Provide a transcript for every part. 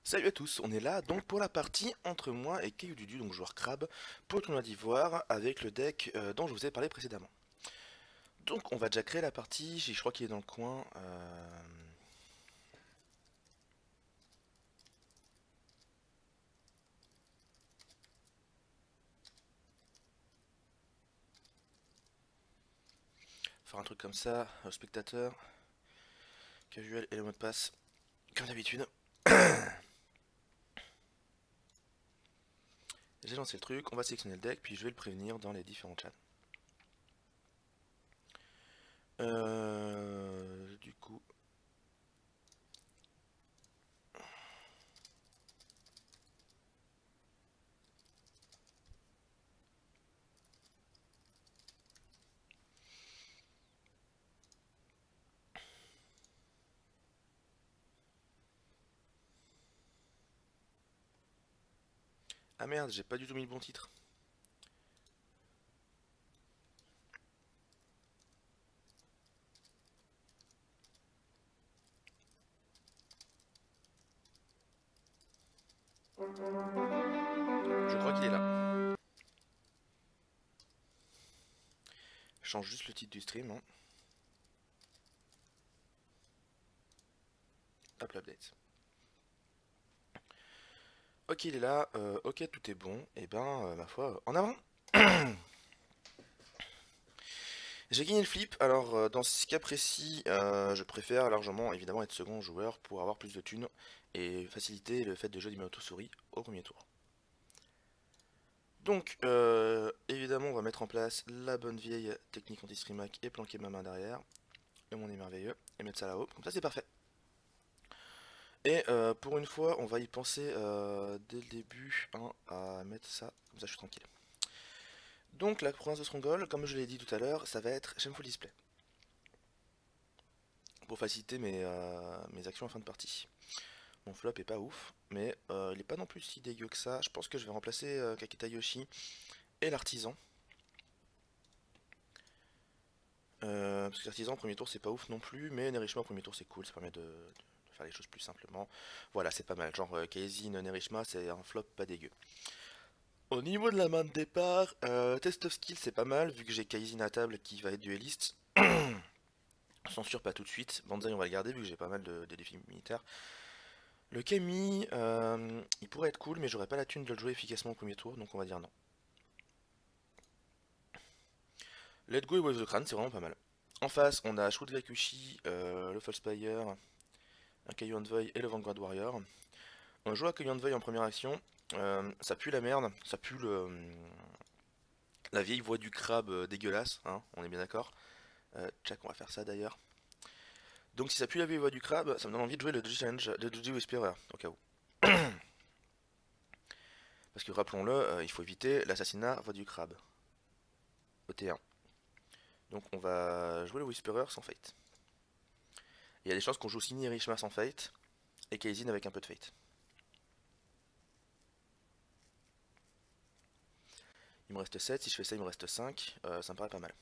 Salut à tous, on est là donc pour la partie entre moi et Caillou Dudu, donc joueur crabe, pour le tournoi d'ivoire avec le deck dont je vous ai parlé précédemment. Donc on va déjà créer la partie, je crois qu'il est dans le coin. Faire un truc comme ça, spectateur, casual et le mot de passe, comme d'habitude. J'ai lancé le truc, on va sélectionner le deck, puis je vais le prévenir dans les différents chats. Du coup... Ah merde, j'ai pas du tout mis le bon titre. Je crois qu'il est là. Je change juste le titre du stream. Hein. Hop, l'update. Ok, il est là, ok, tout est bon, et ben, ma foi, en avant. J'ai gagné le flip, alors dans ce cas précis, je préfère largement évidemment être second joueur pour avoir plus de thunes et faciliter le fait de jouer du moto-souris au premier tour. Donc, évidemment, on va mettre en place la bonne vieille technique anti-streamac et planquer ma main derrière, le monde est merveilleux, et mettre ça là-haut, comme ça c'est parfait. Et pour une fois, on va y penser dès le début hein, à mettre ça, comme ça je suis tranquille. Donc la province de Stronghold, comme je l'ai dit tout à l'heure, ça va être Shameful Display. Pour faciliter mes actions en fin de partie. Mon flop est pas ouf, mais il est pas non plus si dégueu que ça. Je pense que je vais remplacer Kaketa Yoshi et l'artisan. Parce que l'artisan au premier tour c'est pas ouf non plus, mais Nerishma au premier tour c'est cool, ça permet de faire les choses plus simplement. Voilà, c'est pas mal. Genre Kaizin Nerishma c'est un flop pas dégueu. Au niveau de la main de départ, Test of Skill c'est pas mal, vu que j'ai Kaizin à table qui va être dueliste. Censure pas tout de suite, Banzai on va le garder vu que j'ai pas mal de défis militaires. Le Kami, il pourrait être cool mais j'aurais pas la thune de le jouer efficacement au premier tour donc on va dire non. Let Go et Wave the Crane c'est vraiment pas mal. En face on a Shrewd Gakushi, le Falspire, un Caillou Envoy et le Vanguard Warrior. On joue à Caillou Envoy en première action, ça pue la merde, ça pue la vieille voix du crabe dégueulasse, hein, on est bien d'accord. Check, on va faire ça d'ailleurs. Donc si ça pue la vieille voix du crabe, ça me donne envie de jouer le Doji Challenge de Doji Whisperer, au cas où. Parce que rappelons-le, il faut éviter l'assassinat voix du crabe. Au T1. Donc on va jouer le Whisperer sans Fate. Il y a des chances qu'on joue aussi Nirishma sans Fate, et Kaizin avec un peu de Fate. Il me reste 7, si je fais ça il me reste 5, ça me paraît pas mal.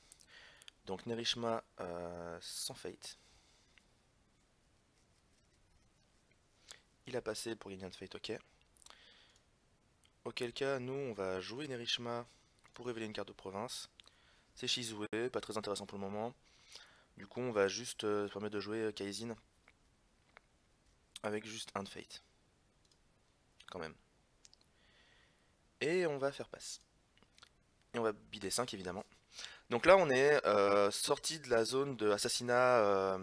Donc Nerishma sans Fate. Il a passé pour gagner un de Fate, ok. Auquel cas, nous on va jouer Nerishma pour révéler une carte de province. C'est Shizue, pas très intéressant pour le moment. Du coup on va juste se permettre de jouer Kaizin avec juste un de Fate. Quand même. Et on va faire passe. Et on va bider 5 évidemment. Donc là on est sorti de la zone de assassinat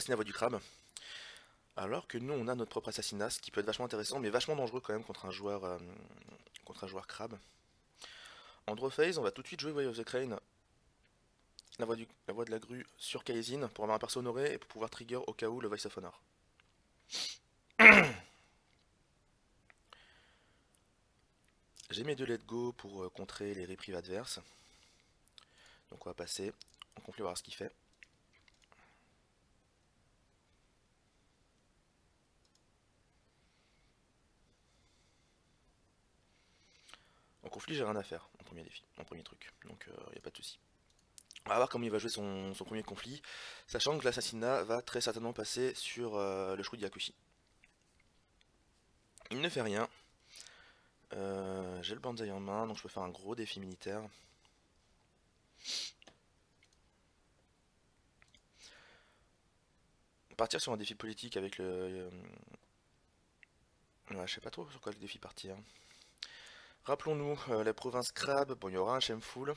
voie du crabe. Alors que nous on a notre propre assassinat, ce qui peut être vachement intéressant mais vachement dangereux quand même contre un joueur crabe. En draw phase on va tout de suite jouer Way of the Crane, la voie de la grue sur Kaizin pour avoir un perso honoré et pour pouvoir trigger au cas où le Voice of Honor. J'ai mes deux let go pour contrer les reprives adverses. Donc on va passer, on conflit voir ce qu'il fait. En conflit j'ai rien à faire, mon premier défi, mon premier truc, donc y a pas de souci. On va voir comment il va jouer son premier conflit, sachant que l'assassinat va très certainement passer sur le Shrewd Gakushi. Il ne fait rien. J'ai le Banzai en main, donc je peux faire un gros défi militaire. Partir sur un défi politique avec le... ouais, je sais pas trop sur quoi le défi partir. Rappelons-nous, la province Crab, bon il y aura un Shameful,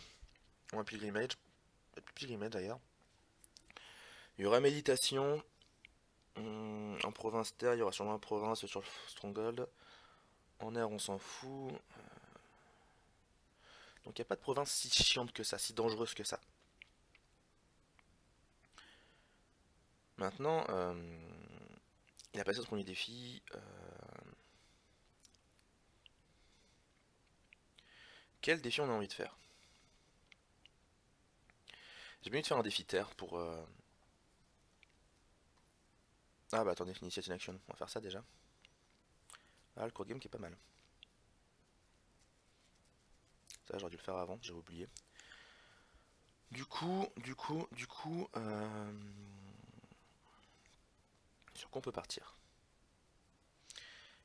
ou un Pilgrimage, peut-être Pilgrimage d'ailleurs. Il y aura Méditation, en province Terre, il y aura sûrement une province sur le Stronghold. En air on s'en fout. Donc il n'y a pas de province si chiante que ça, si dangereuse que ça. Maintenant, il a passé son premier défi. Quel défi on a envie de faire? J'ai bien envie de faire un défi terre pour... Ah bah attendez, Initiate in Action, on va faire ça déjà. Ah, le court game qui est pas mal. Ça j'aurais dû le faire avant, j'ai oublié. Du coup... Sur quoi on peut partir?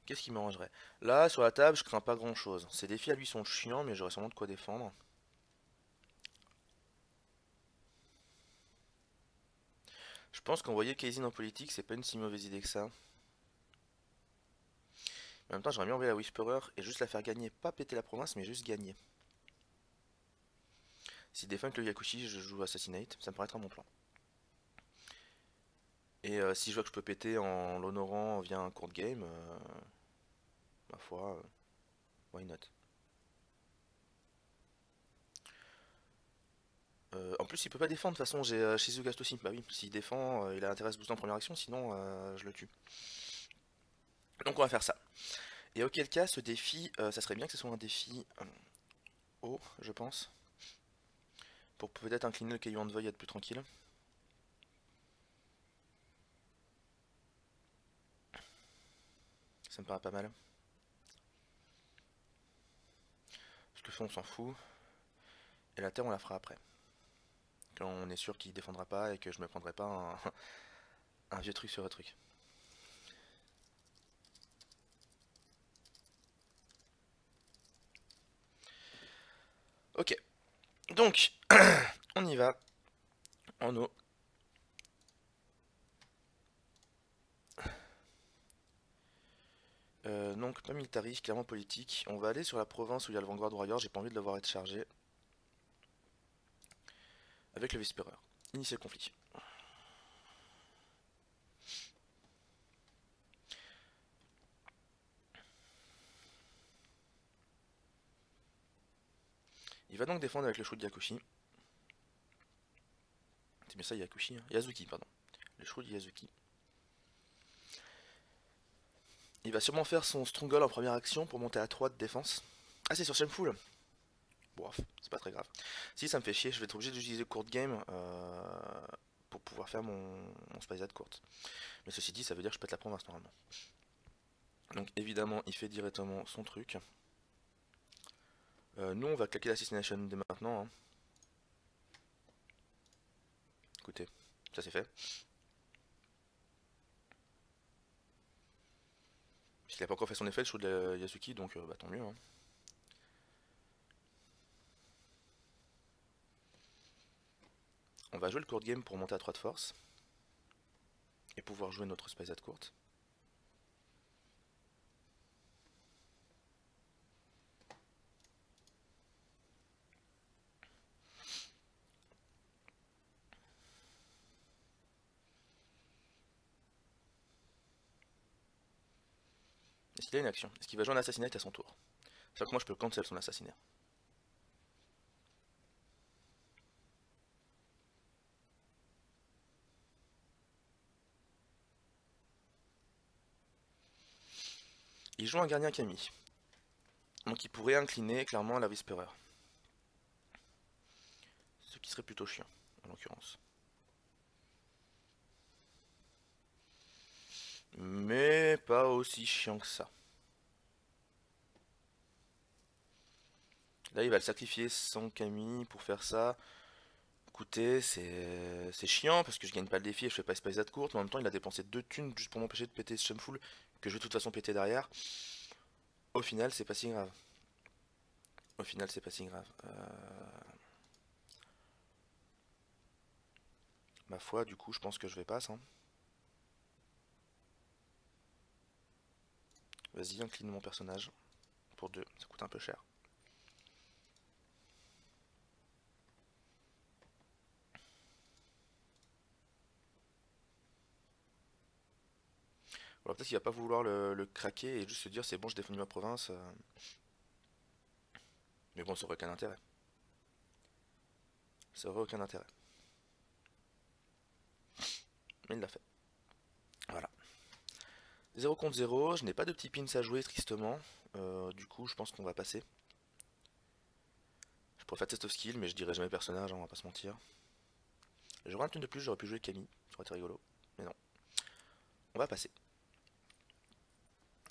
Qu'est-ce qui m'arrangerait? Là, sur la table, je crains pas grand chose. Ces défis à lui sont chiants, mais j'aurais sûrement de quoi défendre. Je pense qu'envoyer Kaizen en politique, c'est pas une si mauvaise idée que ça. En même temps, j'aimerais bien envoyer la Whisperer et juste la faire gagner. Pas péter la province, mais juste gagner. Si défend avec le Yakushi, je joue Assassinate, ça me paraît être un bon plan. Et si je vois que je peux péter en l'honorant via un court game, ma foi, why not? En plus, il peut pas défendre, de toute façon, j'ai Shizugast aussi. Bah oui, s'il défend, il a intérêt à se booster en première action, sinon je le tue. Donc on va faire ça. Et auquel cas, ce défi, ça serait bien que ce soit un défi haut, je pense. Pour peut-être incliner le Caillou Envoy et être plus tranquille. Ça me paraît pas mal. Parce que le fond, on s'en fout. Et la terre, on la fera après. Quand on est sûr qu'il défendra pas et que je me prendrai pas un vieux truc sur le truc. Ok. Donc, on y va. En eau. Donc, pas militariste, clairement politique. On va aller sur la province où il y a le Vanguard Warrior. J'ai pas envie de le voir être chargé. Avec le Whisperer. Initier le conflit. Il va donc défendre avec le Shroud Yakushi. C'est bien ça, Yakushi. Hein. Yazuki, pardon. Le Shroud Yazuki. Il va sûrement faire son Stronghold en première action pour monter à 3 de défense. Ah, c'est sur Shameful. Bon, c'est pas très grave. Si, ça me fait chier, je vais être obligé d'utiliser court game pour pouvoir faire mon Spyzat courte. Mais ceci dit, ça veut dire que je pète la province normalement. Donc évidemment, il fait directement son truc. Nous, on va claquer l'Assassination dès maintenant. Hein. Écoutez, ça c'est fait. Puisqu'il n'a pas encore fait son effet, le show de Yasuki, donc bah, tant mieux. Hein. On va jouer le court game pour monter à 3 de force. Et pouvoir jouer notre Spyzat courte. Est-ce qu'il a une action? Est-ce qu'il va jouer un assassinat à son tour? Sachant que moi je peux cancel son assassinat. Il joue un gardien Kami. Donc il pourrait incliner clairement à la Whisperer. Ce qui serait plutôt chiant, en l'occurrence. Mais pas aussi chiant que ça. Là il va le sacrifier son Kami pour faire ça. Écoutez, c'est chiant parce que je gagne pas le défi et je fais pas Spice courte, mais en même temps il a dépensé 2 thunes juste pour m'empêcher de péter ce Shameful que je vais de toute façon péter derrière. Au final, c'est pas si grave. Au final, c'est pas si grave. Ma foi, du coup, je pense que je vais passe, hein. Vas-y, incline mon personnage. Pour 2, ça coûte un peu cher. Alors peut-être qu'il va pas vouloir le craquer et juste se dire c'est bon, je définis ma province. Mais bon, ça aurait aucun intérêt. Ça aurait aucun intérêt. Mais il l'a fait. Voilà. 0 contre 0, je n'ai pas de petits pins à jouer tristement. Du coup, je pense qu'on va passer. Je pourrais faire test of skill, mais je dirais jamais personnage, hein, on va pas se mentir. J'aurais un tune de plus, j'aurais pu jouer Camille, ça aurait été rigolo. Mais non. On va passer.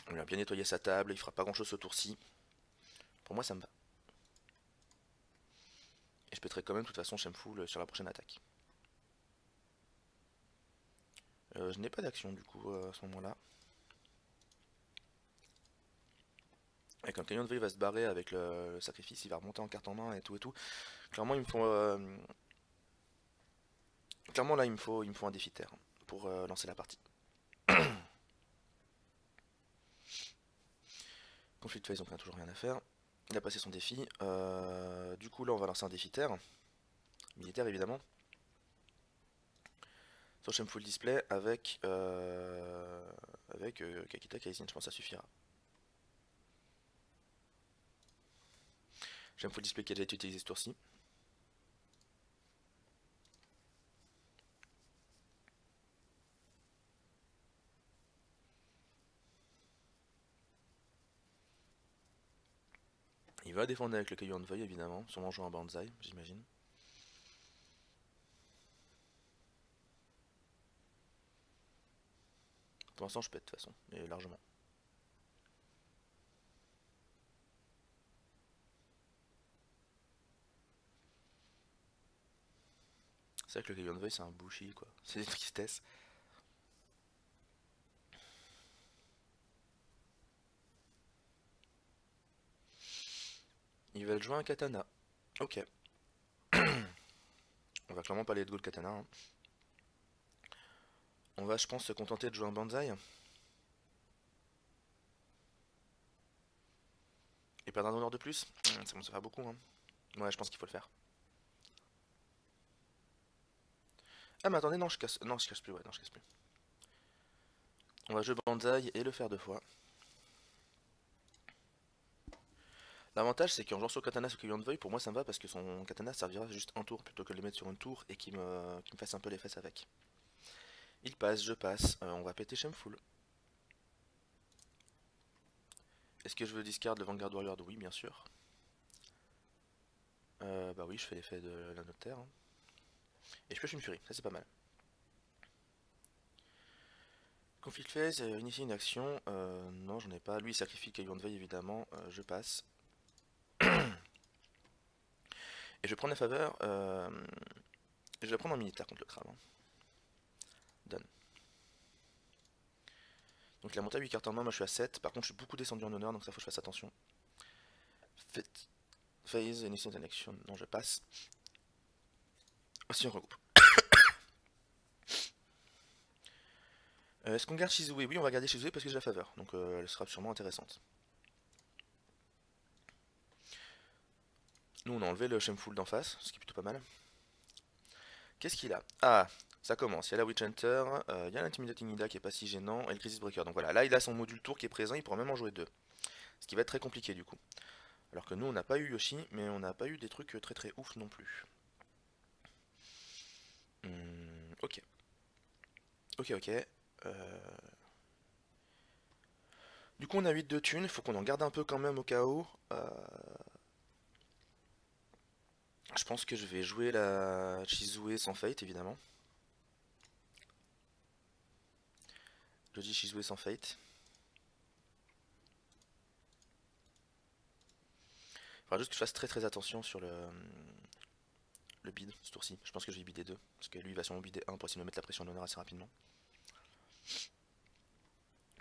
Il a bien nettoyé sa table, il fera pas grand chose ce tour-ci. Pour moi, ça me va. Et je pèterai quand même de toute façon Shameful sur la prochaine attaque. Je n'ai pas d'action du coup à ce moment-là. Et quand Canyon de Veille va se barrer avec le sacrifice, il va remonter en carte en main et tout et tout. Clairement, il me faut. Clairement là, il me faut un défi terre pour lancer la partie. Conflict phase, donc on n'a toujours rien à faire. Il a passé son défi. Du coup, là, on va lancer un défi terre. Militaire, évidemment. Sur Shameful Display avec Kakita Kaizin, je pense que ça suffira. Shameful Display qui a déjà été utilisé ce tour-ci. Il va défendre avec le Caillou de Veuille, évidemment, sûrement jouer un Banzai, j'imagine. Pour l'instant, je pète de toute façon, et largement. C'est vrai que le Caillou de Veuille, c'est un bullshit, quoi. C'est des tristesses. Ils veulent jouer un katana. Ok. On va clairement pas aller de go le katana, hein. On va, je pense, se contenter de jouer un Banzai. Et perdre un honneur de plus. Ça commence à faire beaucoup, hein. Ouais, je pense qu'il faut le faire. Ah, mais attendez, non, je casse. Non, je casse plus, ouais, non, je casse plus. On va jouer Banzai et le faire 2 fois. L'avantage, c'est qu'en jouant sur katana sur Caillou de Veuille, pour moi ça me va parce que son katana servira juste un tour plutôt que de le mettre sur une tour et qu'il me fasse un peu les fesses avec. Il passe, je passe, on va péter Shameful. Est-ce que je veux discard le Vanguard Warrior? Oui, bien sûr. Bah oui, je fais l'effet de la note terre, hein. Et je pioche une furie, ça c'est pas mal. Conflict phase, initier une action. Non, j'en ai pas. Lui, il sacrifie Caillou de Veille, évidemment. Je passe. Et je vais prendre la faveur. Je vais prendre un militaire contre le crabe, hein. Done. Donc il a monté à 8 cartes en main, moi je suis à 7. Par contre, je suis beaucoup descendu en honneur, donc ça faut que je fasse attention. Phase, initiate une action. Non, je passe. Si on regroupe. Est-ce qu'on garde Shizue? Oui, on va garder Shizue parce que j'ai la faveur. Donc elle sera sûrement intéressante. Nous, on a enlevé le Shameful d'en face, ce qui est plutôt pas mal. Qu'est-ce qu'il a? Ah, ça commence. Il y a la Witch Hunter, il y a l'Intimidating Nida qui est pas si gênant, et le Crisis Breaker. Donc voilà, là il a son module tour qui est présent, il pourra même en jouer 2. Ce qui va être très compliqué du coup. Alors que nous, on n'a pas eu Yoshi, mais on n'a pas eu des trucs très très ouf non plus. Ok. Ok, ok. Du coup, on a 8 de thunes, il faut qu'on en garde un peu quand même au cas où. Je pense que je vais jouer la Shizue sans Fate, évidemment. Je dis Shizue sans Fate. Il faudra juste que je fasse très très attention sur le bid ce tour-ci. Je pense que je vais bider 2. Parce que lui il va sûrement bider 1 pour essayer de me mettre la pression d'honneur assez rapidement.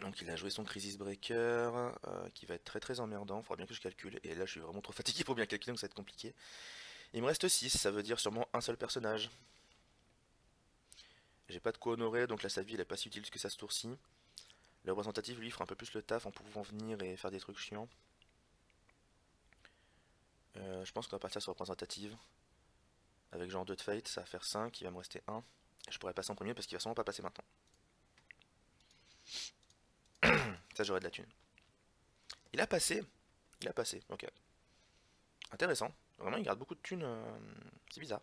Donc il a joué son Crisis Breaker, qui va être très emmerdant, faudra bien que je calcule, et là je suis vraiment trop fatigué pour bien calculer, donc ça va être compliqué. Il me reste 6, ça veut dire sûrement un seul personnage. J'ai pas de quoi honorer, donc là sa vie elle est pas si utile que ça ce tour-ci. Le représentatif lui fera un peu plus le taf en pouvant venir et faire des trucs chiants. Je pense qu'on va partir sur représentative. Avec genre 2 de fate, ça va faire 5, il va me rester 1. Je pourrais passer en premier parce qu'il va sûrement pas passer maintenant. Ça j'aurai de la thune. Il a passé. Il a passé, ok. Intéressant. Vraiment il garde beaucoup de thunes. C'est bizarre.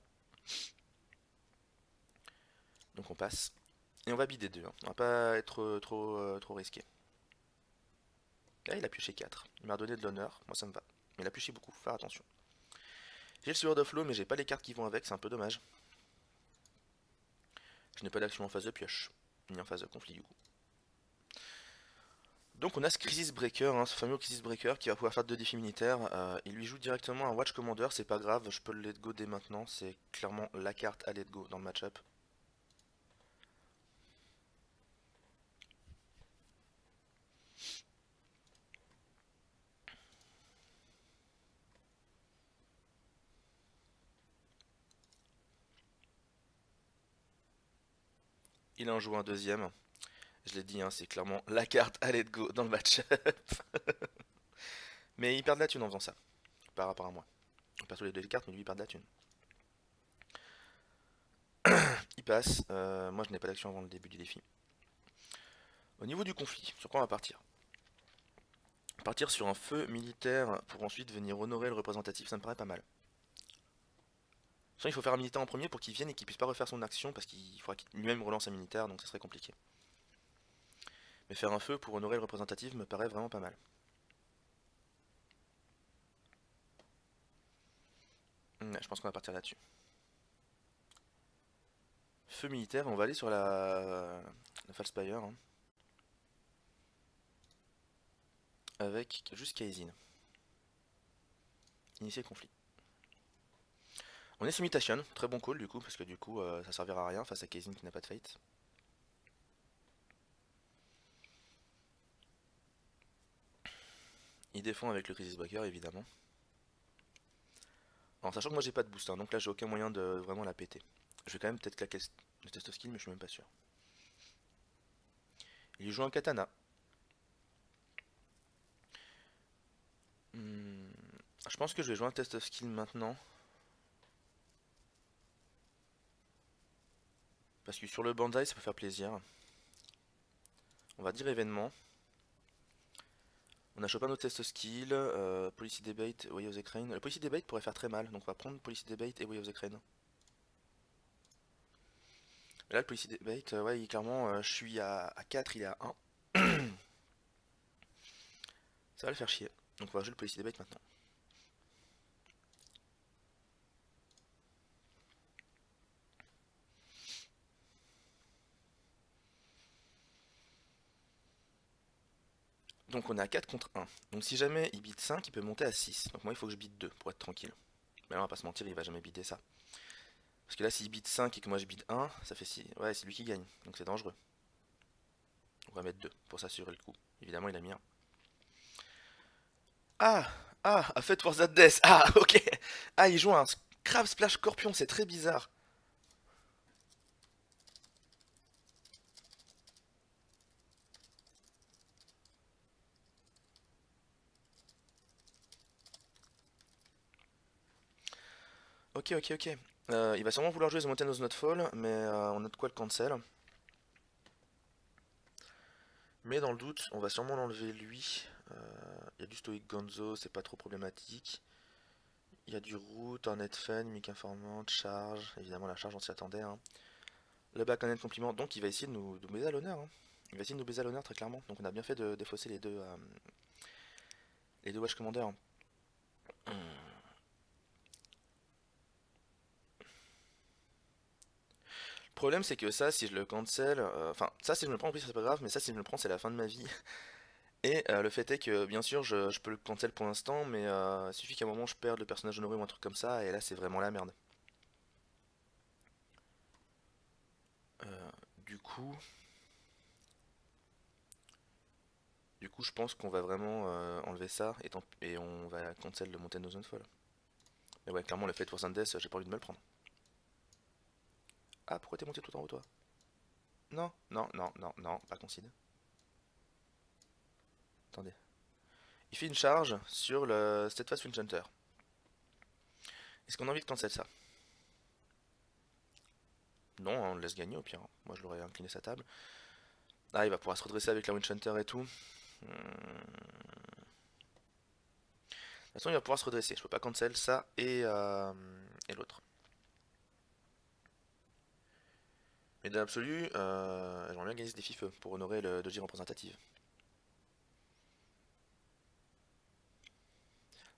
Donc on passe. Et on va bider 2. Hein. On va pas être trop risqué. Là il a pioché 4. Il m'a redonné de l'honneur. Moi ça me va. Mais il a pioché beaucoup. Faut faire attention. J'ai le Sword of Law mais j'ai pas les cartes qui vont avec. C'est un peu dommage. Je n'ai pas d'action en phase de pioche. Ni en phase de conflit du coup. Donc on a ce Crisis Breaker, hein, ce fameux Crisis Breaker qui va pouvoir faire 2 défis militaires. Il lui joue directement un Watch Commander, c'est pas grave, je peux le let go dès maintenant, c'est clairement la carte à let go dans le match-up. Il en joue un deuxième, je l'ai dit, hein, c'est clairement la carte à let go dans le match-up. Mais il perd de la thune en faisant ça, par rapport à moi. On perd tous les 2 les cartes, mais lui il perd de la thune. Il passe, moi je n'ai pas d'action avant le début du défi. Au niveau du conflit, sur quoi on va partir? Partir sur un feu militaire pour ensuite venir honorer le représentatif, ça me paraît pas mal. Soit il faut faire un militaire en premier pour qu'il vienne et qu'il puisse pas refaire son action parce qu'il faudra qu'il lui-même relance un militaire, donc ça serait compliqué. Mais faire un feu pour honorer le représentatif me paraît vraiment pas mal. Ouais, je pense qu'on va partir là-dessus. Feu militaire, on va aller sur la Falspire. Hein, avec juste Kaizen. Initier le conflit. On est sur Mutation, très bon call du coup, parce que du coup ça servira à rien face à Kaizen qui n'a pas de fate. Il défend avec le Crisis Breaker évidemment. En sachant que moi j'ai pas de boost, hein, donc là j'ai aucun moyen de vraiment la péter. Je vais quand même peut-être claquer le test of skill, mais je suis même pas sûr. Il joue un katana. Je pense que je vais jouer un test of skill maintenant. Parce que sur le Banzai ça peut faire plaisir. On va dire événement. On a chopé notre test skill, Policy Debate, Way of the Crane. Le Policy Debate pourrait faire très mal, donc on va prendre Policy Debate et Way of the Crane. Là, le Policy Debate, ouais, clairement, je suis à 4, il est à 1. Ça va le faire chier. Donc on va jouer le Policy Debate maintenant. Donc on est à 4 contre 1. Donc si jamais il bide 5, il peut monter à 6. Donc moi il faut que je bide 2 pour être tranquille. Mais là on va pas se mentir, il va jamais bider ça. Parce que là s'il bide 5 et que moi je bide 1, ça fait 6. Ouais, c'est lui qui gagne. Donc c'est dangereux. On va mettre 2 pour s'assurer le coup. Évidemment il a mis 1. Ah, a fait for that death. Ah, ok. Ah, il joue un Crab Splash Scorpion, c'est très bizarre. Ok. Il va sûrement vouloir jouer The Mountain of Not Fall, mais on a de quoi le cancel. Mais dans le doute, on va sûrement l'enlever lui. Il y a du Stoic Gonzo, c'est pas trop problématique. Il y a du Root, un Netfen, Mimic Informant, Charge. Évidemment, la charge, on s'y attendait. Hein. Le back en compliment, donc il va essayer de nous baiser à l'honneur. Hein. Il va essayer de nous baiser à l'honneur, très clairement. Donc on a bien fait de défausser les deux Watch Commander. Le problème, c'est que ça, si je le cancel. Enfin, ça, si je me le prends en plus, c'est pas grave, mais ça, si je me le prends, c'est la fin de ma vie. Et le fait est que, bien sûr, je peux le cancel pour l'instant, mais il suffit qu'à un moment je perde le personnage honoré ou un truc comme ça, et là, c'est vraiment la merde. Du coup, je pense qu'on va vraiment enlever ça et on va cancel le Mountain of Zonefall. Mais ouais, clairement, le Fate for Death, j'ai pas envie de me le prendre. Ah, pourquoi t'es monté tout en haut, toi? Non, non, non, non, non, pas concede. Attendez. Il fait une charge sur le Steadfast Wind. Est-ce qu'on a envie de cancel ça? Non, hein, on le laisse gagner au pire. Moi, je l'aurais incliné sa table. Ah, il va pouvoir se redresser avec la Wind et tout. De toute façon, il va pouvoir se redresser. Je peux pas cancel ça et l'autre. Mais dans l'absolu, j'aimerais bien gagner ce défi feu pour honorer le doji représentative.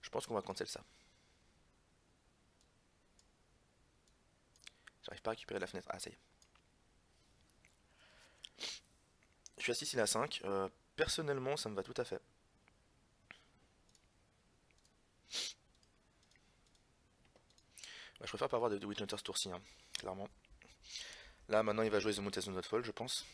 Je pense qu'on va cancel ça. J'arrive pas à récupérer la fenêtre. Ah, ça y est. Je suis à 6, il est à 5. Personnellement, ça me va tout à fait. Bah, je préfère pas avoir de Witch Hunter ce tour-ci, hein, clairement. Là, maintenant, il va jouer The Mutation Not Fall, je pense.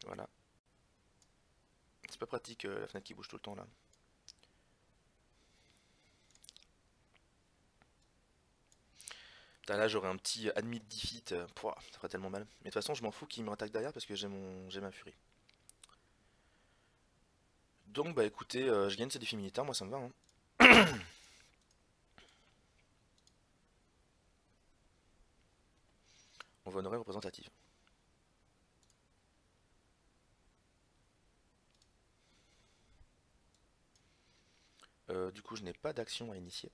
Voilà. C'est pas pratique la fenêtre qui bouge tout le temps là. Putain, là j'aurais un petit admit defeat. Pouah, ça ferait tellement mal. Mais de toute façon, je m'en fous qu'il me rattaque derrière parce que j'ai ma furie. Donc bah écoutez, je gagne ces défis militaires, moi ça me va. Hein. On va honorer représentative. Du coup, je n'ai pas d'action à initier.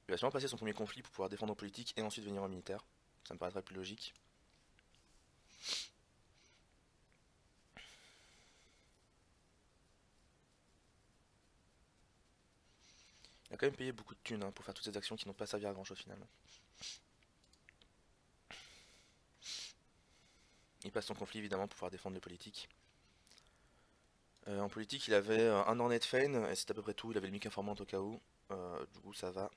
Il va sûrement passer son premier conflit pour pouvoir défendre en politique et ensuite venir en militaire. Ça me paraîtrait plus logique. Il a quand même payé beaucoup de thunes hein, pour faire toutes ces actions qui n'ont pas servi à grand chose finalement. Il passe son conflit évidemment pour pouvoir défendre les politiques. En politique, il avait un Ornette Fane, et c'est à peu près tout. Il avait le mic informant au cas où. Du coup, ça va. De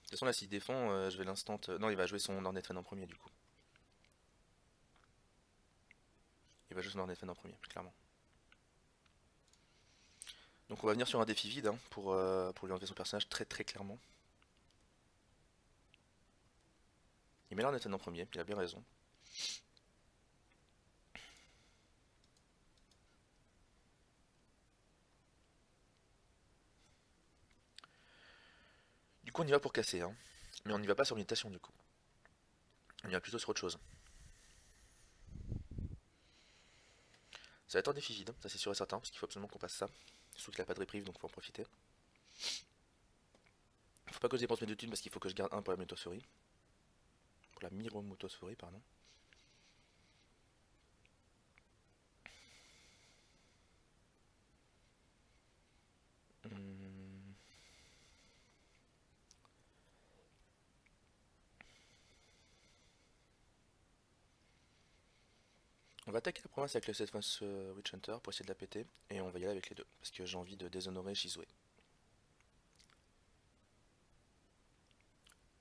toute façon, là, s'il défend, je vais l'instant. Non, il va jouer son Ornette Fane en premier, du coup. Il va jouer son Ornette Fane en premier, clairement. Donc, on va venir sur un défi vide hein, pour lui enlever son personnage très très clairement. Il met l'Ornette Fane en premier, il a bien raison. Du coup, on y va pour casser, hein. Mais on n'y va pas sur méditation, du coup. On y va plutôt sur autre chose. Ça va être un défi vide, ça c'est sûr et certain, parce qu'il faut absolument qu'on passe ça. Surtout qu'il a pas de réprive, donc faut en profiter. Faut pas que je dépense mes deux thunes parce qu'il faut que je garde un pour la Mutosaurie. Pour la Myromutosaurie, pardon. Hum. On va attaquer la province avec le Steadfast Witch Hunter pour essayer de la péter. Et on va y aller avec les deux, parce que j'ai envie de déshonorer Shizue. Le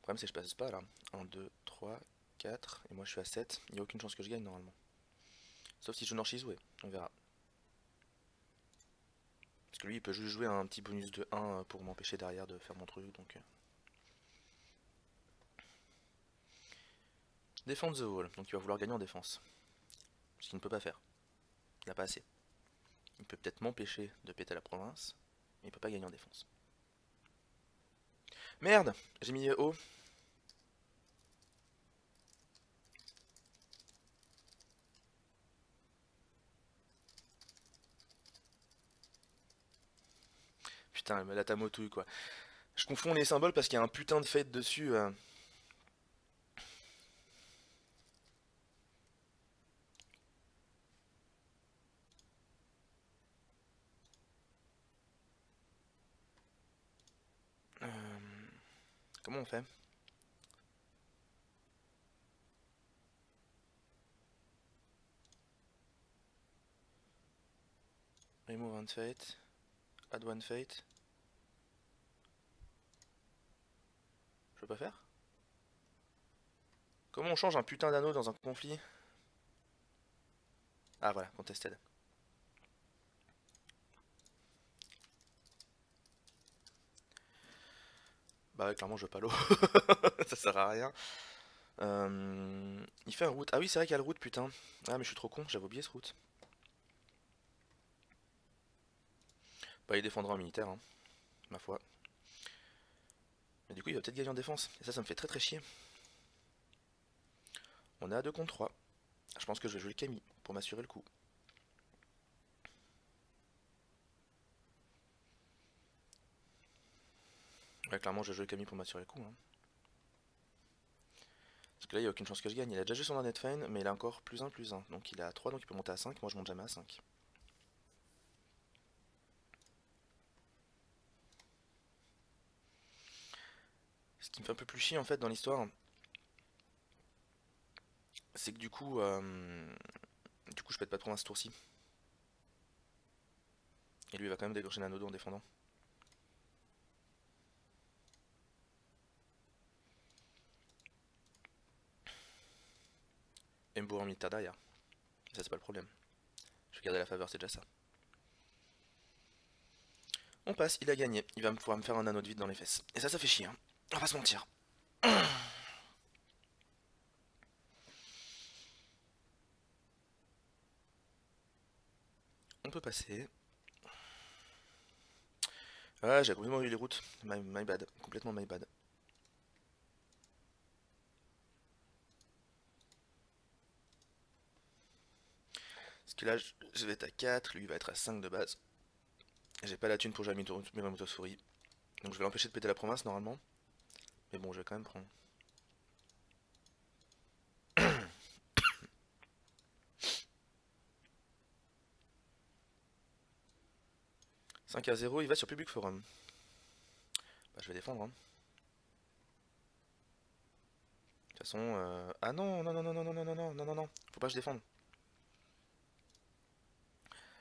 problème c'est que je passe pas là. 1, 2, 3, 4, et moi je suis à 7. Il n'y a aucune chance que je gagne normalement. Sauf si je honore Shizue, on verra. Parce que lui il peut juste jouer un petit bonus de 1 pour m'empêcher derrière de faire mon truc, donc... Défendre the wall, donc il va vouloir gagner en défense. Ce qu'il ne peut pas faire. Il n'a pas assez. Il peut peut-être m'empêcher de péter la province, mais il peut pas gagner en défense. Merde, j'ai mis haut. Putain, elle me la tamotouille quoi. Je confonds les symboles parce qu'il y a un putain de fate dessus. Comment on fait? Remove one fate. Add one fate. Je peux pas faire? Comment on change un putain d'anneau dans un conflit? Ah voilà, contested. Bah ouais, clairement je veux pas l'eau. Ça sert à rien. Il fait un route. Ah oui, c'est vrai qu'il y a le route, putain. Ah mais je suis trop con, j'avais oublié ce route. Bah il défendra en militaire, hein, ma foi. Mais du coup il va peut-être gagner en défense. Et ça me fait très très chier. On est à 2 contre 3. Je pense que je vais jouer le Camille pour m'assurer le coup. Ouais, clairement je vais jouer le Camille pour m'assurer le coup, hein. Parce que là il n'y a aucune chance que je gagne. Il a déjà joué son Net Fein, mais il a encore +1/+1. Donc il est à 3, donc il peut monter à 5. Moi je monte jamais à 5. Ce qui me fait un peu plus chier en fait dans l'histoire, c'est que du coup je pète pas trop un ce tour-ci. Et lui il va quand même décrocher un anneau en défendant. Et me bourre en militaire derrière. Ça c'est pas le problème. Je vais garder la faveur, c'est déjà ça. On passe, il a gagné. Il va pouvoir me faire un anneau de vide dans les fesses. Et ça fait chier, hein. On va pas se mentir. On peut passer. Ah, j'ai complètement eu les routes. My bad. Complètement my bad. Parce que là, je vais être à 4, lui il va être à 5 de base. J'ai pas la thune pour jouer mes motos-souris. Donc je vais l'empêcher de péter la province normalement. Mais bon, je vais quand même prendre. 5-0, il va sur Public Forum. Bah, je vais défendre, hein. De toute façon, ah non, non, non, non, non, non, non, non, non, non, non, non, faut pas que je défende.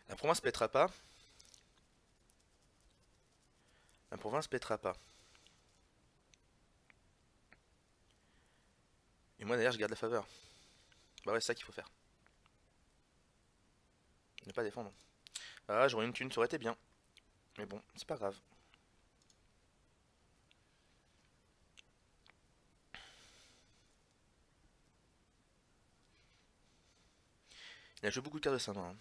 La province pètera pas. La province pètera pas. Et moi d'ailleurs, je garde la faveur. Bah ouais, c'est ça qu'il faut faire. Ne pas défendre. Ah, j'aurais une thune, ça aurait été bien. Mais bon, c'est pas grave. Il a joué beaucoup de cartes de sa main, hein.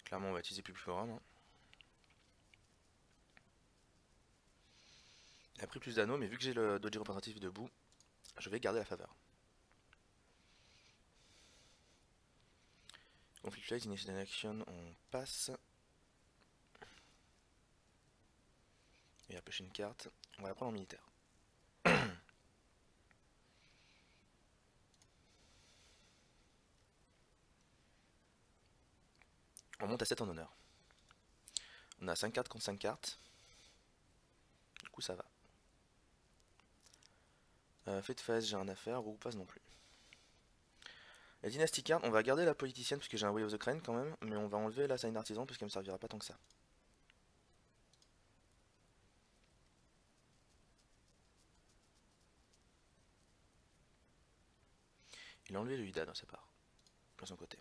Clairement, on va utiliser plus forum, hein. Il a pris plus d'anneaux, mais vu que j'ai le doji représentatif debout, je vais garder la faveur. Conflict Phase, Initiation Action, on passe. Il va pêcher une carte. On va la prendre en militaire. On monte à 7 en honneur. On a 5 cartes contre 5 cartes. Du coup, ça va. Fate Phase, j'ai rien à faire. Groupe Phase non plus. La Dynasty Card, on va garder la politicienne parce que j'ai un Way of the Crane quand même. Mais on va enlever la Sign Artisan parce qu'elle me servira pas tant que ça. Il a enlevé le Ida dans sa part. De son côté.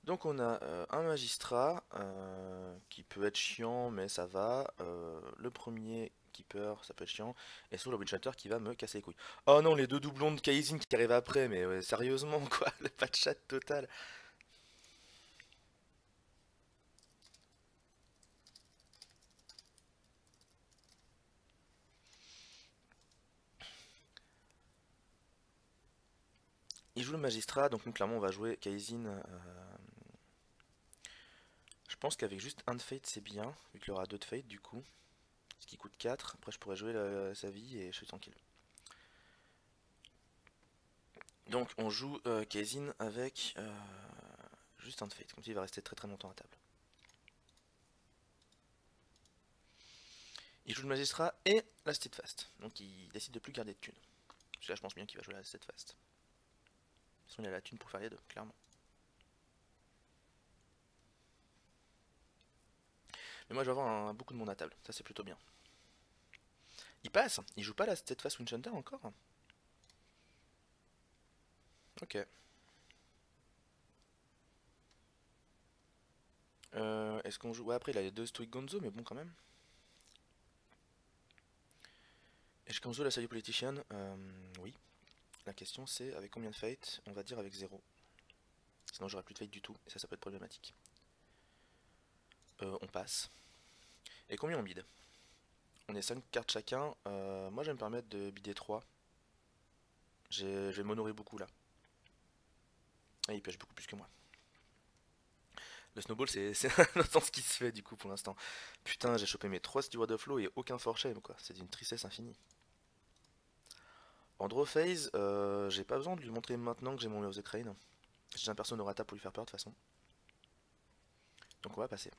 Donc on a un magistrat qui peut être chiant mais ça va. Le premier keeper ça peut être chiant. Et surtout le Witchhunter qui va me casser les couilles. Oh non, les deux doublons de Kaizen qui arrivent après, mais ouais, sérieusement quoi, le pas de chat total. Il joue le magistrat, donc nous clairement on va jouer Kaizen. Je pense qu'avec juste un de fate c'est bien, vu qu'il aura deux de fate du coup. Ce qui coûte 4, après je pourrais jouer sa vie et je suis tranquille. Donc on joue Kaizen avec juste un de fate, comme ça il va rester très très longtemps à table. Il joue le magistrat et la steadfast. Donc il décide de plus garder de thunes. Parce que là je pense bien qu'il va jouer la steadfast. De toute façon il a la thune pour faire les deux, clairement. Mais moi je vais avoir beaucoup de monde à table, ça c'est plutôt bien. Il passe, il joue pas la steadfast Winchester encore. Ok. Est-ce qu'on joue... Ouais après il a les deux Stoic Gonzo mais bon quand même. Est-ce qu'on joue la Salut Politician? Oui. La question c'est avec combien de fate? On va dire avec 0. Sinon j'aurai plus de fate du tout et ça peut être problématique. On passe. Et combien on bide? On est 5 cartes chacun. Moi je vais me permettre de bider 3. Je vais m'honorer beaucoup là. Ah, il pêche beaucoup plus que moi. Le snowball c'est un sens qui se fait du coup pour l'instant. Putain j'ai chopé mes 3 Steward of Law et aucun foreshame quoi. C'est d'une tristesse infinie. En draw phase, j'ai pas besoin de lui montrer maintenant que j'ai mon Way of the Crane. J'ai un perso Norata pour lui faire peur de toute façon. Donc on va passer.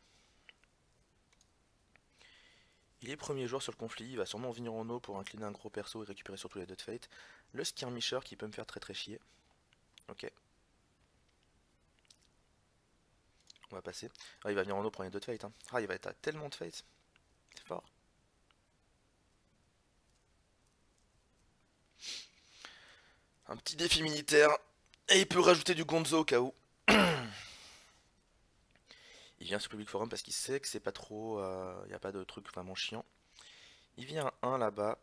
Il est premier joueur sur le conflit, il va sûrement venir en eau pour incliner un gros perso et récupérer surtout les deux de fate. Le skirmisher qui peut me faire très chier. Ok. On va passer. Ah, il va venir en eau pour les deux de fate. Hein. Ah, il va être à tellement de fate. C'est fort. Un petit défi militaire. Et il peut rajouter du Gonzo au cas où. Il vient sur Public Forum parce qu'il sait que c'est pas trop... Il n'y a pas de truc vraiment chiant. Il vient un là-bas.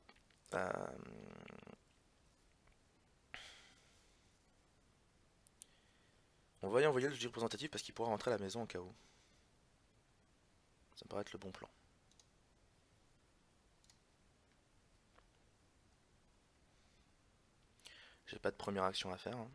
On va y envoyer le juge représentatif parce qu'il pourra rentrer à la maison au cas où. Ça me paraît être le bon plan. J'ai pas de première action à faire. Hein.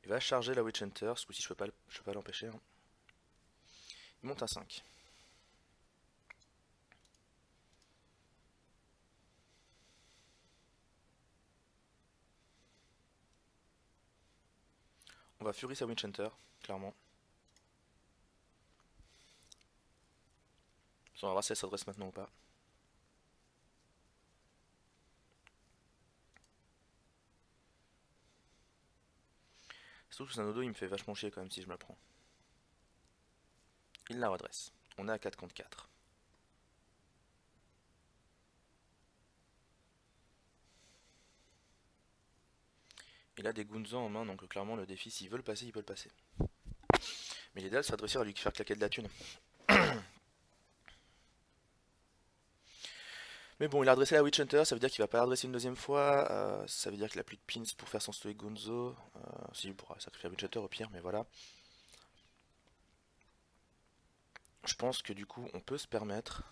Il va charger la Witch Hunter, ce coup-ci je peux pas l'empêcher. Hein. Il monte à 5. On va Fury sa Witch Hunter, clairement. On va voir si elle s'adresse maintenant ou pas. Surtout que Sanodo il me fait vachement chier quand même si je me la prends. Il la redresse. On est à 4 contre 4. Il a des Gunzo en main, donc clairement le défi, s'il veut le passer, il peut le passer. Mais l'idéal serait de réussir à lui faire claquer de la thune. Mais bon, il a redressé la Witch Hunter, ça veut dire qu'il va pas la redresser une deuxième fois. Ça veut dire qu'il a plus de pins pour faire son Stoic Gonzo. Si, il pourra sacrifier la Witch Hunter au pire, mais voilà. Je pense que du coup, on peut se permettre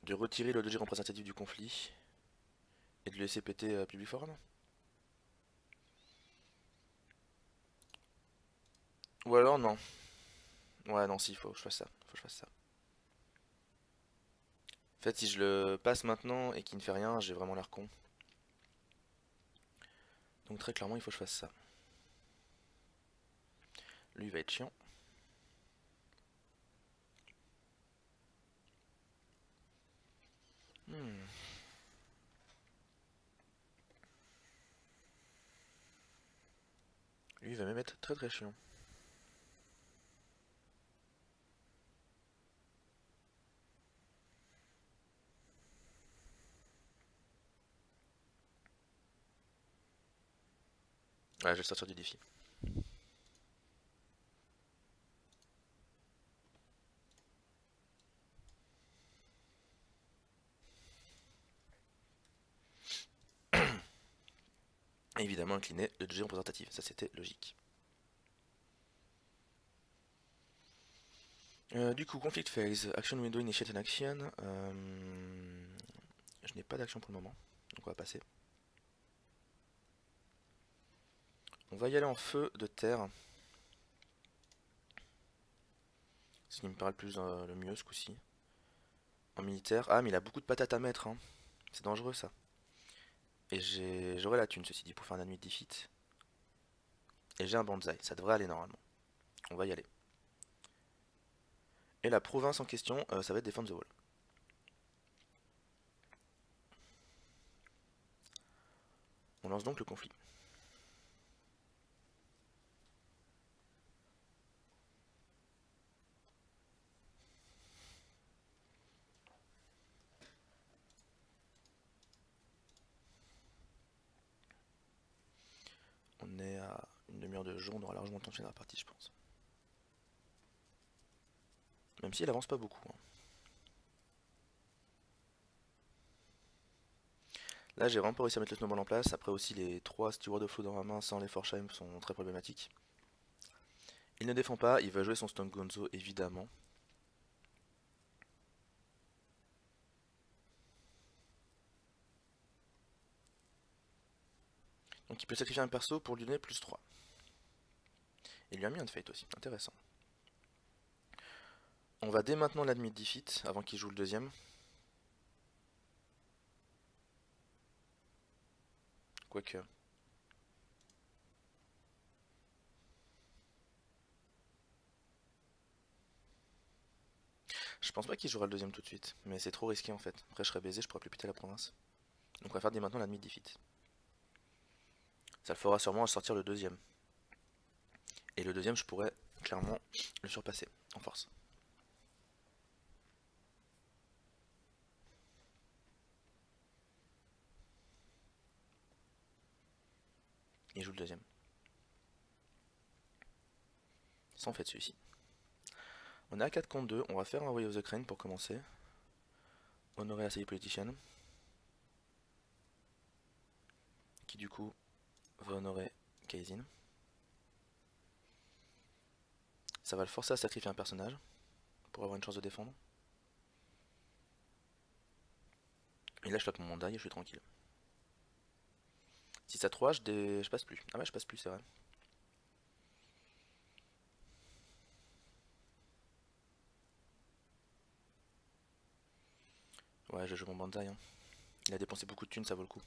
de retirer le doji représentatif du conflit et de le laisser péter Public Forum. Ou alors non. Ouais, non, si, faut que je fasse ça. Faut que je fasse ça. En fait, si je le passe maintenant et qu'il ne fait rien, j'ai vraiment l'air con. Donc très clairement, il faut que je fasse ça. Lui, il va être chiant. Hmm. Lui, il va même être très chiant. Ouais, je vais le sortir du défi. Et évidemment, incliner le doji représentatif. Ça, c'était logique. Du coup, conflict phase, action window, initiate an action. Je n'ai pas d'action pour le moment, donc on va passer. On va y aller en feu de terre. Ce qui me paraît le plus le mieux ce coup-ci. En militaire. Ah, mais il a beaucoup de patates à mettre, hein. C'est dangereux ça. Et j'aurai la thune, ceci dit, pour faire un admit defeat. Et j'ai un bonsaï. Ça devrait aller normalement. On va y aller. Et la province en question, ça va être Defend the Wall. On lance donc le conflit. On est à une demi-heure de jeu, on aura largement le temps de finir la partie, je pense. Même si elle avance pas beaucoup, hein. Là, j'ai vraiment pas réussi à mettre le snowball en place. Après aussi, les 3 Steward of Flow dans la main sans les Forsheim sont très problématiques. Il ne défend pas, il va jouer son Stone Gonzo évidemment. Donc il peut sacrifier un perso pour lui donner plus 3. Il lui a mis un Fate aussi, intéressant. On va dès maintenant l'admit defeat avant qu'il joue le deuxième. Quoique. Je pense pas qu'il jouera le deuxième tout de suite, mais c'est trop risqué en fait. Après je serais baisé, je pourrais plus péter la province. Donc on va faire dès maintenant l'admit defeat. Ça le fera sûrement à sortir le deuxième. Et le deuxième, je pourrais clairement le surpasser en force. Il joue le deuxième. Sans fait celui-ci. On est à 4 contre 2, on va faire un Way of the Crane pour commencer. Honorer la City Politician. Qui du coup va honorer Kaizen. Ça va le forcer à sacrifier un personnage pour avoir une chance de défendre. Et là je flotte mon mandat et je suis tranquille. Si ça 3, je passe plus. Ah ouais, je passe plus, c'est vrai. Ouais, je joue mon Bandai, hein. Il a dépensé beaucoup de thunes, ça vaut le coup.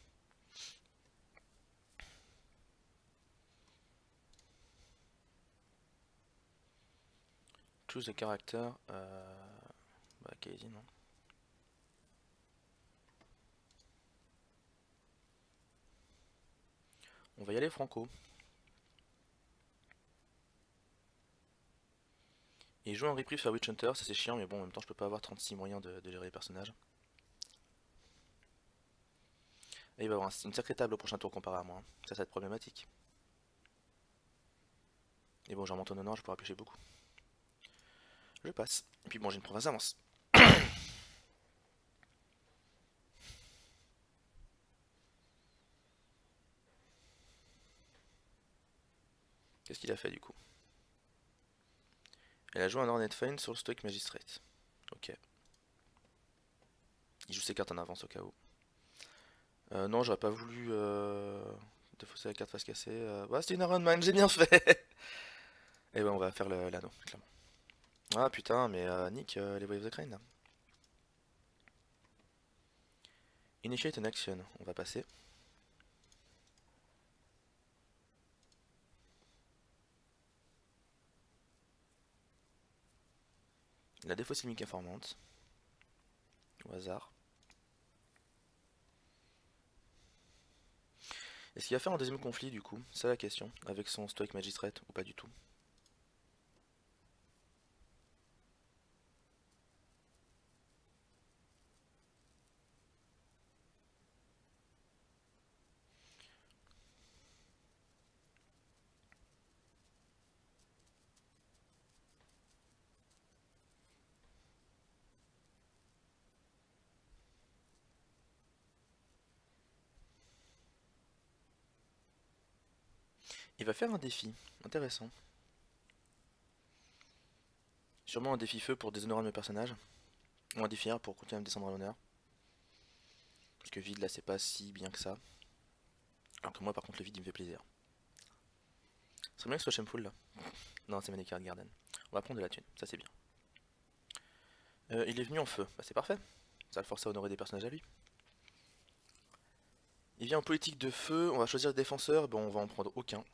Choose the character. Bah, Kaizen, non. On va y aller franco. Et il joue un reprieve sur Witch Hunter, ça c'est chiant, mais bon, en même temps, je peux pas avoir 36 moyens de gérer les personnages. Et il va avoir une sacrée table au prochain tour comparé à moi, hein. Ça va être problématique. Et bon, j'ai un manteau d'honneur, je pourrais pêcher beaucoup. Je passe. Et puis bon, j'ai une province d'avance. Qu'est-ce qu'il a fait du coup? Elle a joué un Hornet Feint sur le Stoic Magistrate. Ok. Il joue ses cartes en avance au cas où. Non, j'aurais pas voulu défausser la carte face cassée. Bah, c'était une Iron Man, j'ai bien fait. Et ouais, on va faire l'anneau, clairement. Ah putain, mais Nick, les Waves of the Crane là. Initiate an action, on va passer. La défausse chimique informante. Au hasard. Est-ce qu'il va faire un deuxième conflit du coup? C'est la question. Avec son Stoic Magistrate ou pas du tout? Il va faire un défi. Intéressant. Sûrement un défi feu pour déshonorer mes personnages. Ou un défi air pour continuer à me descendre à l'honneur. Parce que vide là c'est pas si bien que ça. Alors que moi par contre le vide il me fait plaisir. Ce serait bien que ce soit Shameful là. Non, c'est Manicard Garden. On va prendre de la thune, ça c'est bien. Il est venu en feu, bah, c'est parfait. Ça va le forcer à honorer des personnages à lui. Il vient en politique de feu, on va choisir le défenseur, bon on va en prendre aucun.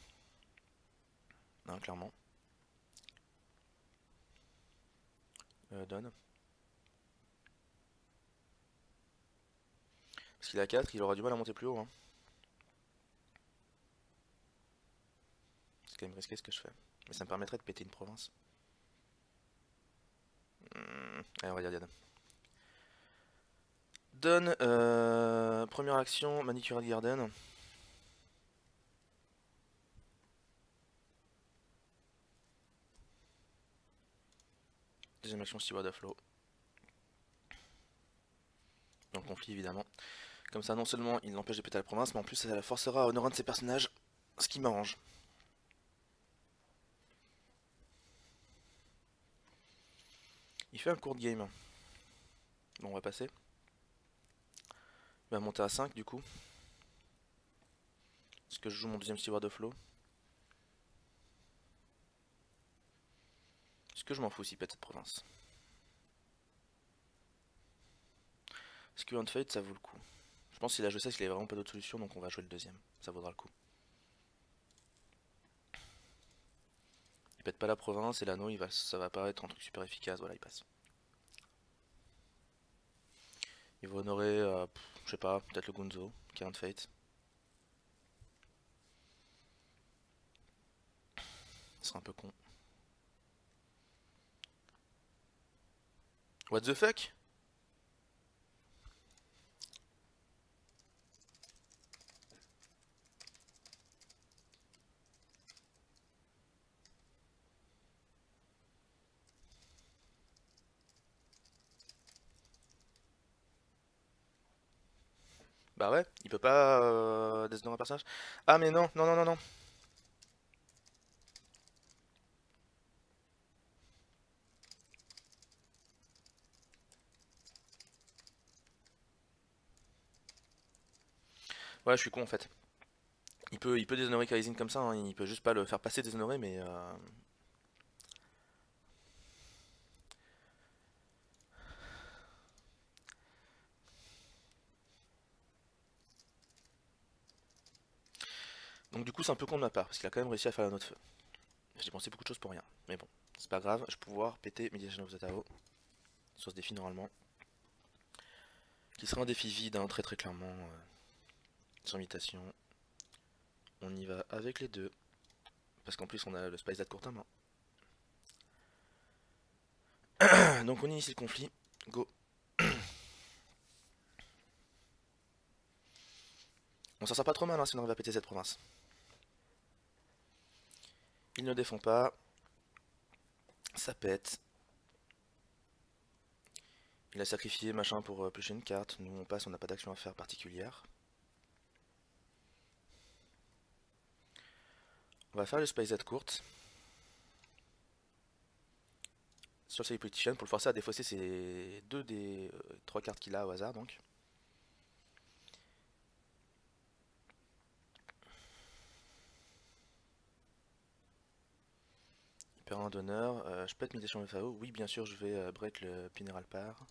Non, clairement. Donne. Parce qu'il a 4, il aura du mal à monter plus haut. Hein. C'est quand même risqué ce que je fais. Mais ça me permettrait de péter une province. Allez, on va dire Diane. Donne, première action, Manicured Garden. Deuxième action, Steward of Law. Dans le conflit évidemment. Comme ça, non seulement il l'empêche de péter la province, mais en plus ça la forcera à honorer un de ses personnages, ce qui m'arrange. Il fait un court game. Bon, on va passer. Il va monter à 5 du coup. Est-ce que je joue mon deuxième Steward of Law? Est-ce que je m'en fous s'il pète cette province? Est-ce que Hand Fate ça vaut le coup? Je pense qu'il a joué ça, qu'il avait vraiment pas d'autre solution, donc on va jouer le deuxième. Ça vaudra le coup. Il pète pas la province et l'anneau, ça va paraître un truc super efficace. Voilà, il passe. Il va honorer, je sais pas, peut-être le Gunzo, qui est Hand Fate. Ce serait un peu con. What the fuck? Bah ouais, il peut pas déshonorer un personnage. Ah mais non, non, non, non, non. Ouais, je suis con en fait. Il peut déshonorer Kaizen comme ça, hein, il peut juste pas le faire passer déshonoré, mais... Donc du coup c'est un peu con de ma part, parce qu'il a quand même réussi à faire la note feu. J'ai pensé beaucoup de choses pour rien, mais bon, c'est pas grave, je vais pouvoir péter Mediation of the Tao sur ce défi normalement. Qui sera un défi vide, hein, très très clairement, sans invitation. On y va avec les deux, parce qu'en plus on a le Spice That court main. Donc on initie le conflit, go. On s'en sort pas trop mal hein, si on arrive à péter cette province. Il ne défend pas, ça pète. Il a sacrifié machin pour piocher une carte, nous on passe, on n'a pas d'action à faire particulière. On va faire le Spice Z courte. Sur le Politician pour le forcer à défausser ces deux des 3 cartes qu'il a au hasard donc. Il perd un d'honneur, je peux être Mediation FAO, oui bien sûr je vais break le Pineral Pyre.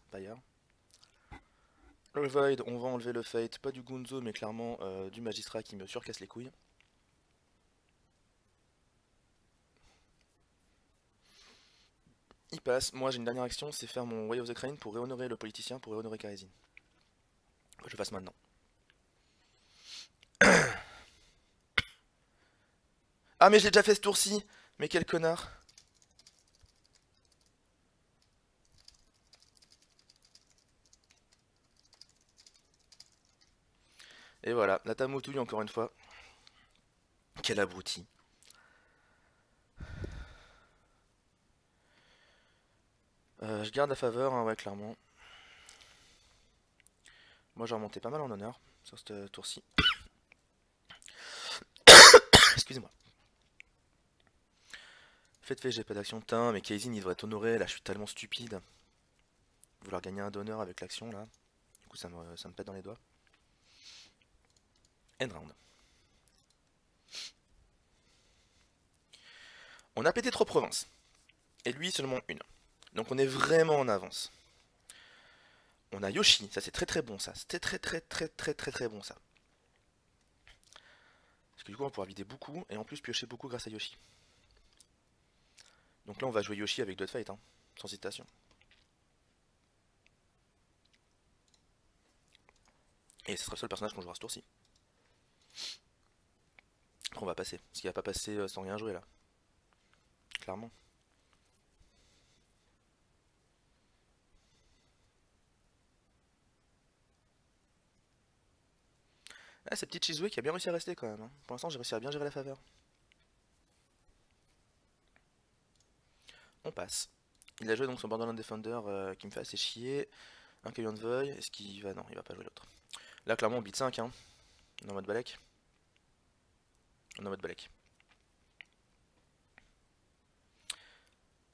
Le Void, on va enlever le Fate, pas du Gunzo mais clairement du Magistrat qui me surcasse les couilles. Il passe, moi j'ai une dernière action, c'est faire mon Way of the Crane pour réhonorer le politicien, pour réhonorer Kaizen. Je le fasse maintenant. Ah mais j'ai déjà fait ce tour-ci. Mais quel connard. Et voilà, la tamoutouille encore une fois. Quel abruti. Je garde la faveur, hein, ouais, clairement. Moi j'ai remonté pas mal en honneur sur ce tour-ci. Excusez-moi. Faites fait, j'ai pas d'action. Tain, mais Kaizen il devrait être honoré. Là je suis tellement stupide. Vouloir gagner un d'honneur avec l'action là. Du coup ça me pète dans les doigts. End round. On a pété 3 provinces. Et lui seulement une. Donc on est vraiment en avance. On a Yoshi, ça c'est très très bon ça. C'était très très très très très très bon ça. Parce que du coup on va pouvoir vider beaucoup et en plus piocher beaucoup grâce à Yoshi. Donc là on va jouer Yoshi avec Dead Fight, hein, sans hésitation. Et ce sera le seul personnage qu'on jouera ce tour-ci. Après on va passer, parce qu'il va pas passer sans rien jouer là. Clairement. Ah, c'est petit Chizoué qui a bien réussi à rester quand même, hein. Pour l'instant j'ai réussi à bien gérer la faveur. On passe. Il a joué donc son Borderland Defender qui me fait assez chier. Un Caillon de Void. Est-ce qu'il va... Non, il va pas jouer l'autre. Là, clairement, on beat 5. Hein. On est en mode Balek. On est en mode Balek.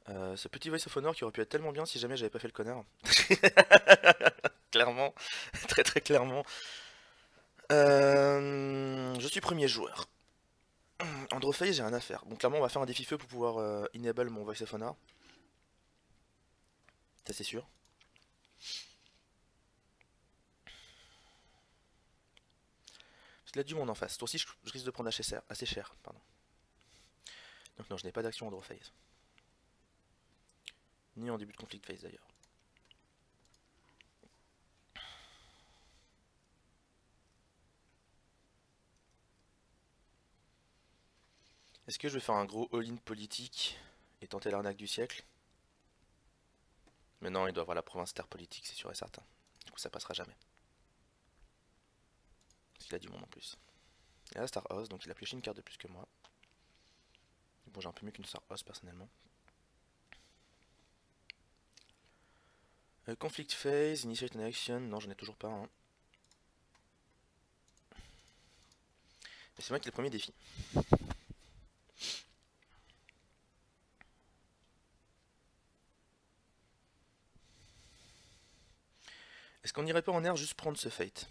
Ce petit Voice of Honor qui aurait pu être tellement bien si jamais j'avais pas fait le connard. Clairement. Très très clairement. Je suis premier joueur. Androphase, j'ai rien à faire. Donc clairement, on va faire un défi feu pour pouvoir enable mon Voice of Honor. Ça, c'est sûr. Parce qu'il a du monde en face. Ce tour-ci, je risque de prendre assez cher. Pardon. Donc non, je n'ai pas d'action Androphase. Ni en début de conflict phase d'ailleurs. Est-ce que je vais faire un gros all-in politique et tenter l'arnaque du siècle? Mais non, il doit avoir la province terre politique, c'est sûr et certain. Du coup, ça passera jamais. Parce qu'il a du monde en plus. Et là, Star House, donc il a pioché une carte de plus que moi. Bon, j'ai un peu mieux qu'une Star House personnellement. Conflict phase, initiate an action. Non, j'en ai toujours pas un. Mais c'est moi qui ai le premier défi. Est-ce qu'on irait pas en air juste prendre ce fate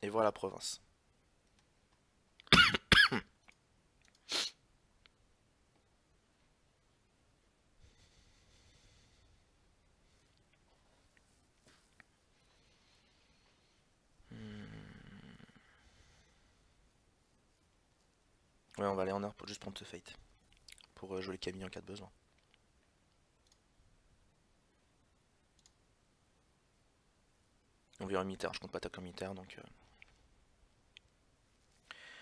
et voir la province? Ouais, on va aller en air pour juste prendre ce fate. Pour jouer les Camille en cas de besoin. On verra un militaire, je compte pas attaquer un militaire donc.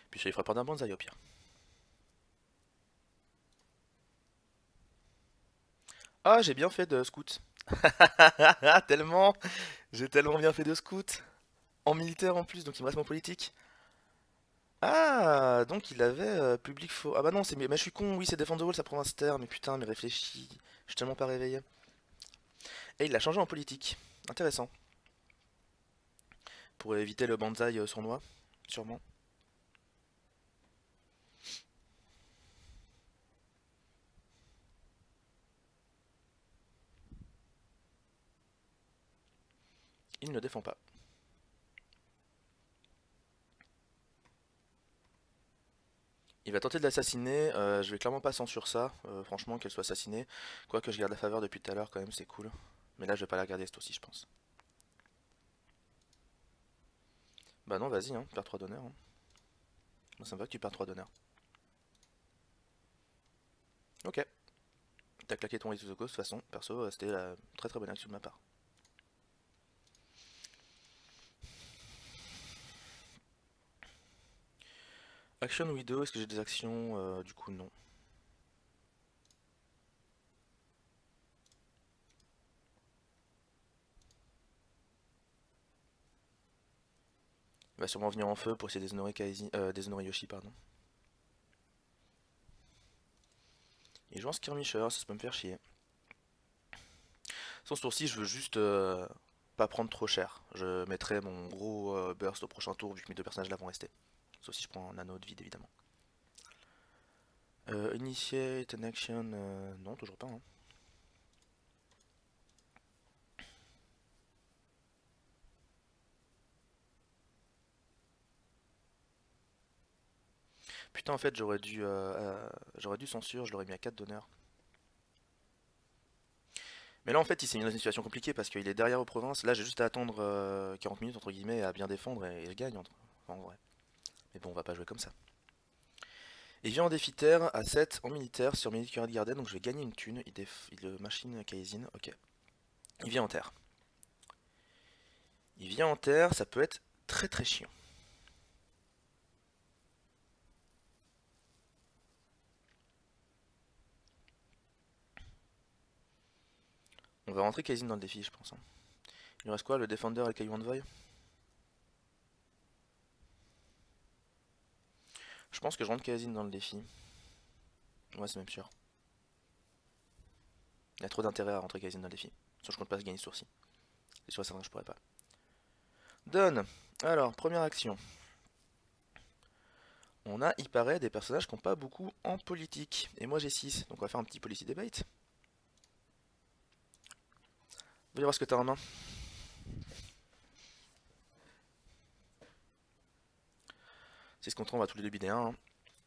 Puis ça lui fera peur d'un bonsaï au pire. Ah, j'ai bien fait de scout. Tellement. J'ai tellement bien fait de scout. En militaire en plus, donc il me reste mon politique. Ah, donc il avait public faux. Ah bah non, mais je suis con, oui, c'est Defend the Wall, sa province terre, mais putain, mais réfléchis. Je suis tellement pas réveillé. Et il l'a changé en politique. Intéressant. Pour éviter le bonsaï sournois, sûrement. Il ne défend pas. Il va tenter de l'assassiner, je vais clairement pas censure ça, franchement qu'elle soit assassinée. Quoique je garde la faveur depuis tout à l'heure quand même, c'est cool. Mais là je vais pas la garder cette aussi je pense. Bah non vas-y, hein, perds 3 d'honneur. Hein. Moi ça me va que tu perds 3 d'honneur. Ok. T'as claqué ton Raise to the Ghost de toute façon, perso c'était la très très bonne action de ma part. Action Widow, est-ce que j'ai des actions du coup non. Il va sûrement venir en feu pour essayer de déshonorer Yoshi, pardon. Il joue en skirmisher, ça peut me faire chier. Sans ce tour-ci, je veux juste pas prendre trop cher. Je mettrai mon gros burst au prochain tour vu que mes deux personnages là vont rester. Sauf si je prends un anneau de vide évidemment. Initiate an action, non toujours pas. Hein. Putain en fait j'aurais dû censure, je l'aurais mis à 4 d'honneur. Mais là en fait il s'est mis dans une situation compliquée parce qu'il est derrière aux provinces. Là j'ai juste à attendre 40 minutes entre guillemets à bien défendre et je gagne en vrai. Mais bon on va pas jouer comme ça. Il vient en défi-terre à 7 en militaire sur Military Garden, donc je vais gagner une thune. Il machine Kaizen, ok. Il vient en terre. Il vient en terre, ça peut être très très chiant. On va rentrer Kaizen dans le défi je pense, hein. Il reste quoi, le Defender et le Caillou Envoy? Je pense que je rentre Kaizen dans le défi. Ouais c'est même sûr. Il y a trop d'intérêt à rentrer Kaizen dans le défi. Sauf que je compte pas se gagner ce tour-ci. Et sur ça je pourrais pas. Donne. Alors, première action. On a, il paraît, des personnages qui n'ont pas beaucoup en politique. Et moi j'ai 6, donc on va faire un petit policy debate. Voyons voir ce que t'as en main. C'est ce qu'on trouve, on va tous les deux bider un.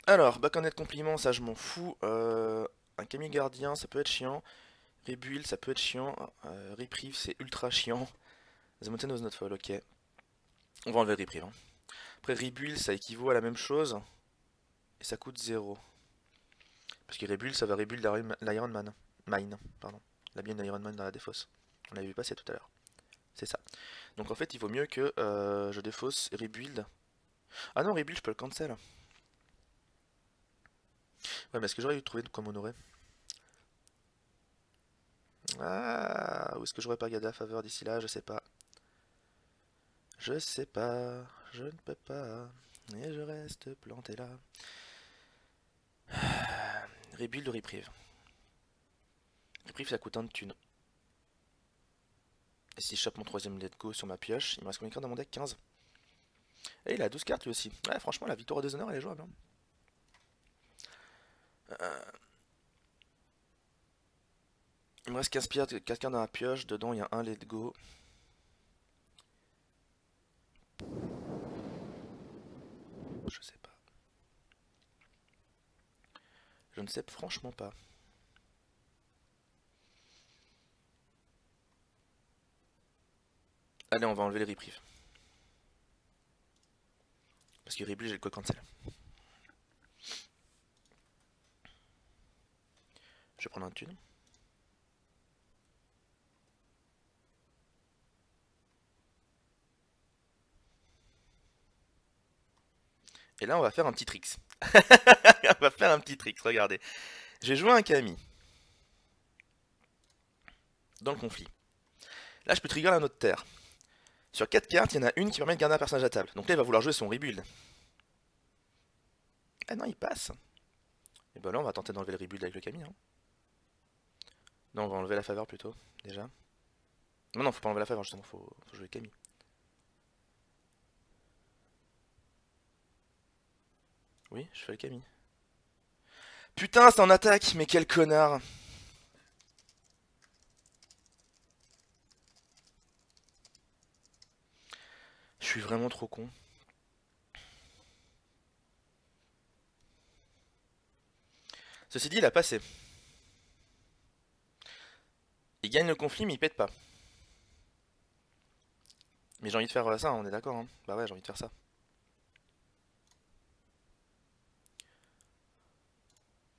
Alors, Baconnet compliment, ça je m'en fous. Un Camille Gardien, ça peut être chiant. Rebuild, ça peut être chiant. Reprieve, c'est ultra chiant. The Mountain was not fall, ok. On va enlever Reprieve. Hein. Après, Rebuild, ça équivaut à la même chose. Et ça coûte 0. Parce que Rebuild, ça va rebuild l'Iron Man. Mine, pardon. La bien d'Iron Man dans la défausse. On l'avait vu passer tout à l'heure. C'est ça. Donc en fait, il vaut mieux que je défausse Rebuild. Ah non, Rebuild, je peux le cancel. Ouais, mais est-ce que j'aurais dû trouver comme honoré? Ah, où est-ce que j'aurais pas regardé la faveur d'ici là? Je sais pas. Je sais pas. Je ne peux pas. Et je reste planté là. Rebuild ou Reprieve? Reprieve, ça coûte un de thunes. Et si je chope mon troisième let go sur ma pioche, il me reste combien de cartes dans mon deck? 15. Et il a 12 cartes lui aussi. Ouais, franchement, la victoire au déshonneur, elle est jouable. Hein. Il me reste 15 cartes dans la pioche. Dedans, il y a un let go. Je sais pas. Je ne sais franchement pas. Allez, on va enlever les reprives. Parce que rebuild, j'ai le code cancel. Je vais prendre un thune. Et là, on va faire un petit tricks. On va faire un petit tricks, regardez. J'ai joué un Camille. Dans le conflit. Là, je peux trigger un autre terre. Sur 4 cartes, il y en a une qui permet de garder un personnage à table. Donc là, il va vouloir jouer son rebuild. Ah non, il passe. Et bah là, on va tenter d'enlever le rebuild avec le Camille. Hein. Non, on va enlever la faveur plutôt, déjà. Non, non, faut pas enlever la faveur, justement, faut jouer Camille. Oui, je fais le Camille. Putain, c'est en attaque, mais quel connard. Je suis vraiment trop con. Ceci dit, il a passé. Il gagne le conflit, mais il pète pas. Mais j'ai envie de faire ça, on est d'accord, hein. Bah ouais, j'ai envie de faire ça.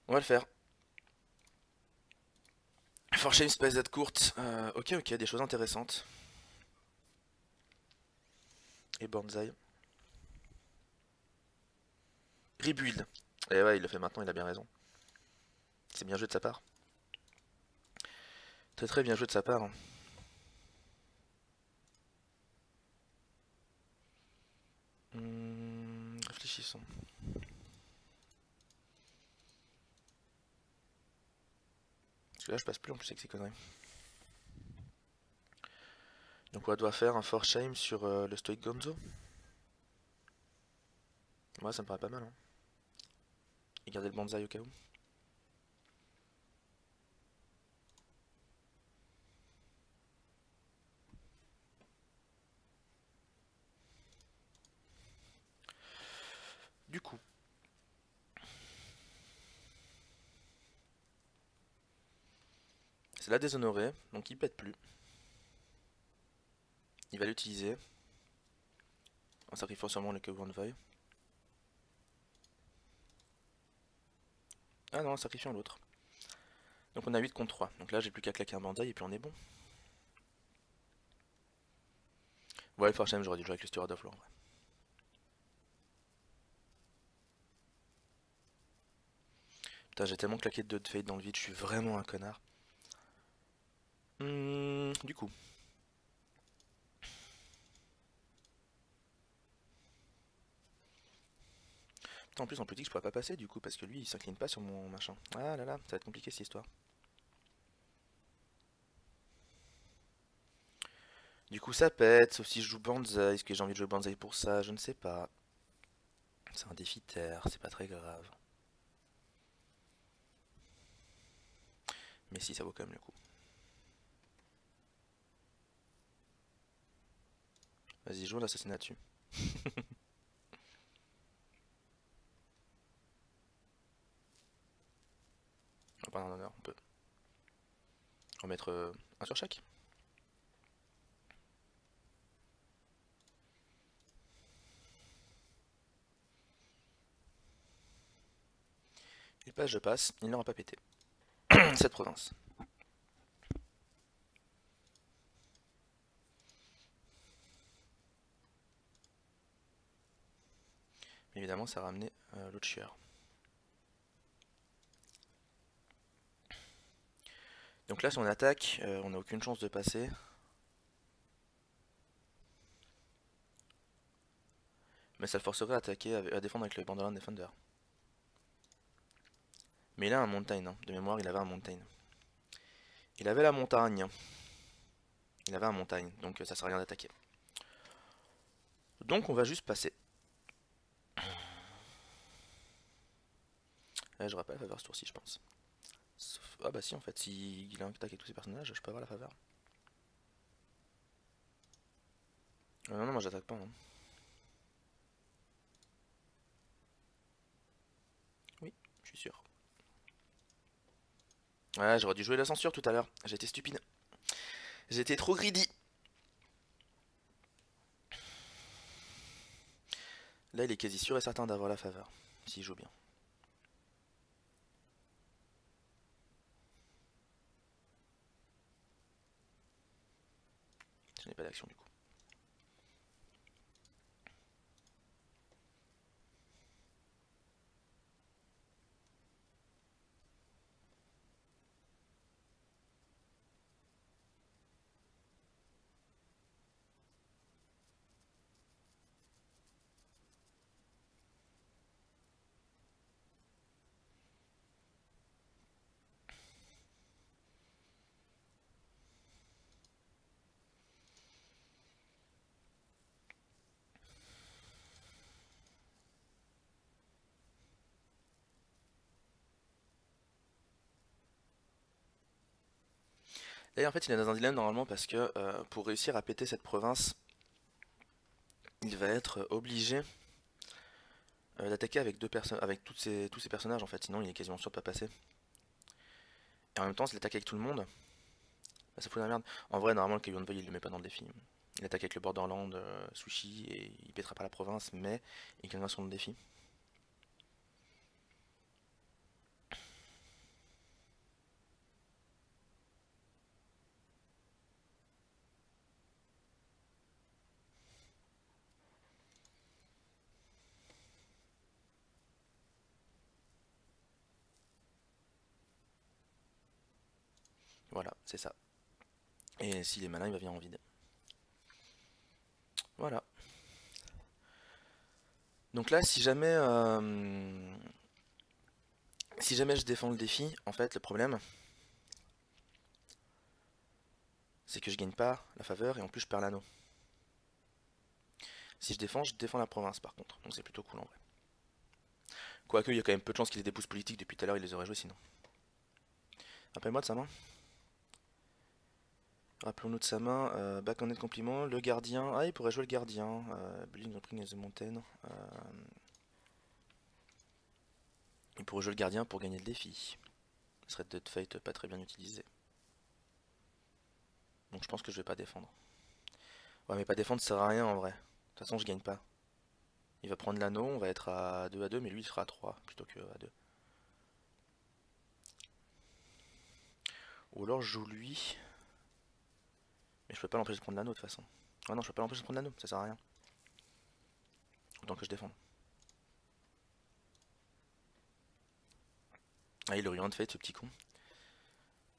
On va le faire. Forcher une space date courte. Ok, ok, des choses intéressantes. Et Bonzai. Rebuild. Et ouais, il le fait maintenant, il a bien raison. C'est bien joué de sa part. Très très bien joué de sa part. Réfléchissons. Parce que là je passe plus en plus avec ces conneries. Donc on doit faire un fort shame sur le Stoic Gonzo. Ouais, ça me paraît pas mal. Hein. Et garder le bonsaï au cas où. Du coup. C'est la déshonorée, donc il pète plus. Il va l'utiliser en sacrifiant sûrement le Envoy. Ah non, en sacrifiant l'autre. Donc on a 8 contre 3. Donc là j'ai plus qu'à claquer un bandaille et puis on est bon. Ouais, le Farsham, j'aurais dû jouer avec le Steward of Lore. Ouais. Putain, j'ai tellement claqué de 2 de Fate dans le vide, je suis vraiment un connard. Du coup. Putain, en plus en politique je pourrais pas passer du coup parce que lui il s'incline pas sur mon machin. Ah là là, ça va être compliqué cette histoire. Du coup ça pète, sauf si je joue Banzai. Est-ce que j'ai envie de jouer Banzai pour ça? Je ne sais pas. C'est un défi terre, c'est pas très grave. Mais si, ça vaut quand même le coup. Vas-y, joue l'assassinat dessus. On va prendre un honneur, on peut. On va mettre un sur chaque. Il passe, je passe, il n'aura pas pété. Cette province. Évidemment, ça a ramené l'autre chieur. Donc là, si on attaque, on n'a aucune chance de passer. Mais ça le forcerait à attaquer, à défendre avec le Borderland Defender. Mais il a un Mountain, hein. De mémoire, il avait un Mountain. Il avait la montagne. Il avait un Montagne, donc ça sert à rien d'attaquer. Donc on va juste passer. Là, j'aurai pas la faveur ce tour-ci, je pense. Ah bah si, en fait, s'il a un attaque avec tous ses personnages, je peux avoir la faveur. Non, non, moi j'attaque pas. Hein. Oui, je suis sûr. Ouais, j'aurais dû jouer la censure tout à l'heure. J'étais stupide. J'étais trop greedy. Là, il est quasi sûr et certain d'avoir la faveur. S'il joue bien. Je n'ai pas d'action du coup. D'ailleurs, en fait, il est dans un dilemme normalement parce que pour réussir à péter cette province, il va être obligé d'attaquer avec deux personnes, avec tous ses personnages en fait. Sinon, il est quasiment sûr de pas passer. Et en même temps, s'il attaque avec tout le monde, bah, ça fout la merde. En vrai, normalement, le Kayon Void, il le met pas dans le défi. Il attaque avec le Borderland Sushi et il pètera pas la province, mais il gagnera son défi. Voilà, c'est ça. Et s'il est malin, il va venir en vide. Voilà. Donc là, si jamais je défends le défi, en fait, le problème, c'est que je gagne pas la faveur et en plus je perds l'anneau. Si je défends la province par contre. Donc c'est plutôt cool en vrai. Quoique, il y a quand même peu de chances qu'il ait des pouces politiques depuis tout à l'heure, il les aurait joués sinon. Rappelle-moi de sa main. Rappelons-nous de sa main. Backhanded compliment. Le gardien. Ah, il pourrait jouer le gardien. Building Opening as the Mountain. Il pourrait jouer le gardien pour gagner le défi. Ce serait de Fate pas très bien utilisé. Donc je pense que je vais pas défendre. Ouais, mais pas défendre ça sert à rien en vrai. De toute façon, je gagne pas. Il va prendre l'anneau, on va être à 2 mais lui il sera à 3 plutôt que à 2. Ou alors je joue lui. Mais je peux pas l'empêcher de prendre l'anneau de toute façon. Ah non, je peux pas l'empêcher de prendre l'anneau, ça sert à rien. Autant que je défende. Ah, il a de fate ce petit con.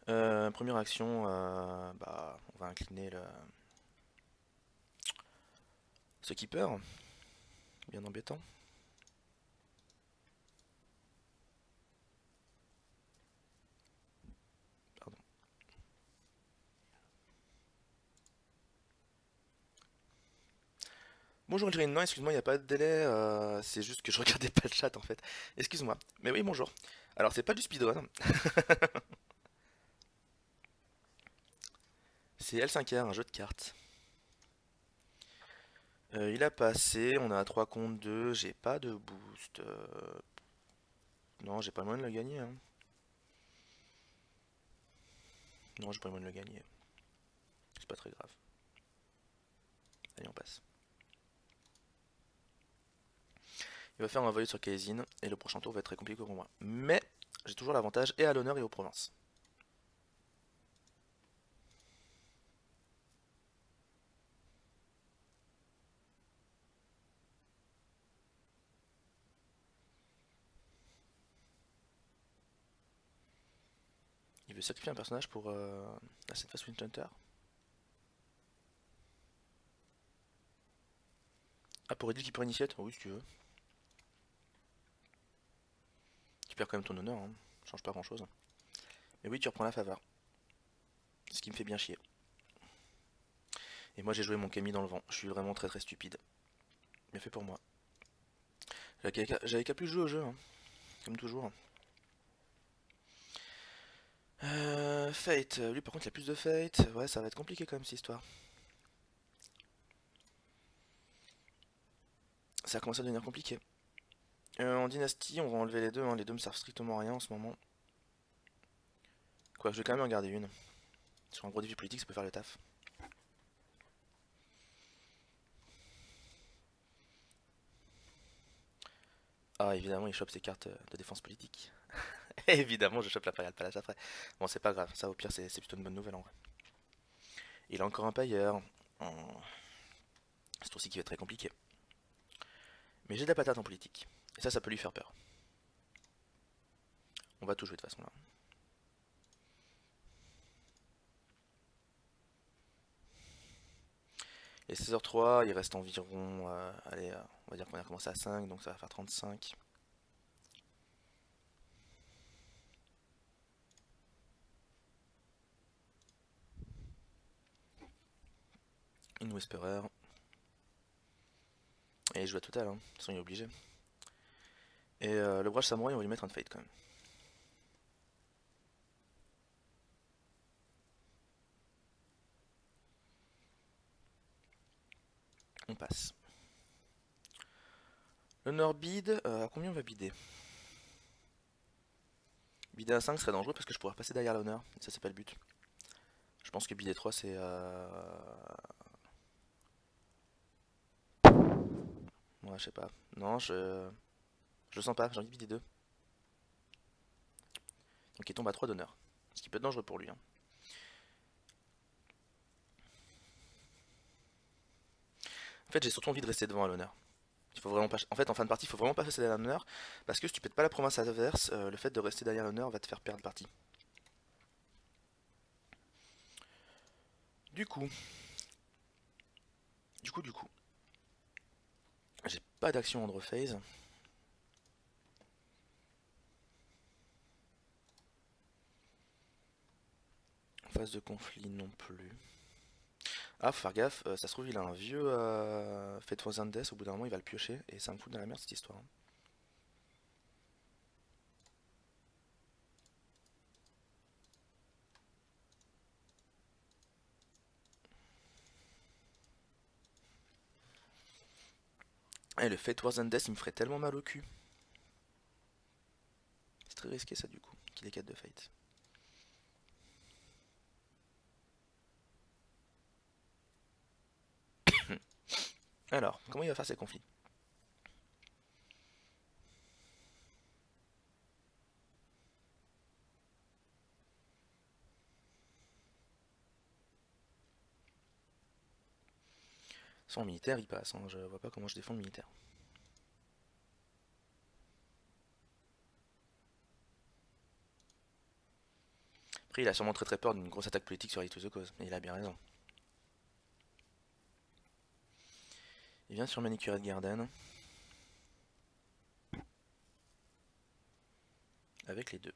Première action, bah, on va incliner ce keeper. Bien embêtant. Pardon. Bonjour Elgrin, non excuse-moi, il n'y a pas de délai, c'est juste que je regardais pas le chat en fait. Excuse-moi. Mais oui, bonjour. Alors c'est pas du speedrun, c'est L5R, un jeu de cartes. Il a passé, on a 3 contre 2, j'ai pas de boost. Non, j'ai pas moyen de le gagner. Hein. Non, j'ai pas moyen de le gagner. C'est pas très grave. Allez, on passe. Il va faire un volet sur Kaizen, et le prochain tour va être très compliqué pour moi. Mais, j'ai toujours l'avantage, et à l'honneur et aux provinces. Il veut sacrifier un personnage pour cette phase Wind Hunter. Ah, pour Edil qui peut initiate? Oui, si tu veux. Tu perds quand même ton honneur, hein. Ça change pas grand chose. Mais oui, tu reprends la faveur. Ce qui me fait bien chier. Et moi j'ai joué mon Kami dans le vent. Je suis vraiment très très stupide. Bien fait pour moi. J'avais qu'à plus jouer au jeu, hein. Comme toujours. Fate. Lui par contre il a plus de Fate. Ouais, ça va être compliqué quand même cette histoire. Ça a commencé à devenir compliqué. En dynastie, on va enlever les deux. Hein. Les deux me servent strictement à rien en ce moment. Quoi, je vais quand même en garder une. Sur un gros défi politique, ça peut faire le taf. Ah, évidemment, il chope ses cartes de défense politique. Évidemment, je chope l'Imperial Palace après. Bon, c'est pas grave, ça au pire, c'est plutôt une bonne nouvelle en vrai. Il a encore un pailleur. C'est aussi qui va être très compliqué. Mais j'ai de la patate en politique. Et ça peut lui faire peur. On va tout jouer de toute façon là. Et 16h03, il reste environ. Allez, on va dire qu'on a commencé à 5, donc ça va faire 35. Une Whisperer. Et il joue à total, hein. De toute façon, il est obligé. Et le Brage Samouraï, on va lui mettre un Fate quand même. On passe. Le Norbid, à combien on va bider? Bider à 5 serait dangereux parce que je pourrais passer derrière l'honneur. Ça, c'est pas le but. Je pense que bider 3, c'est. Ouais, je sais pas. Non, je le sens pas. J'ai envie de bider 2. Donc il tombe à 3 d'honneur. Ce qui peut être dangereux pour lui. Hein. En fait, j'ai surtout envie de rester devant à l'honneur. Il faut vraiment pas... En fait, en fin de partie, il faut vraiment pas passer derrière l'honneur. Parce que si tu pètes pas la province adverse, le fait de rester derrière l'honneur va te faire perdre partie. Du coup. J'ai pas d'action Andro Phase. Phase de conflit non plus. Ah, faut faire gaffe, ça se trouve, il a un vieux Fate for Death, au bout d'un moment, il va le piocher, et ça me fout dans la merde cette histoire. Hein. Et le Fate Wars and Death, il me ferait tellement mal au cul. C'est très risqué ça du coup, qu'il ait 4 de Fate. Alors, comment il va faire ces conflits? Son militaire, il passe, hein. Je vois pas comment je défends le militaire. Après, il a sûrement très peur d'une grosse attaque politique sur Rite of the Cause, et il a bien raison. Il vient sur Manicurate Garden. Avec les deux.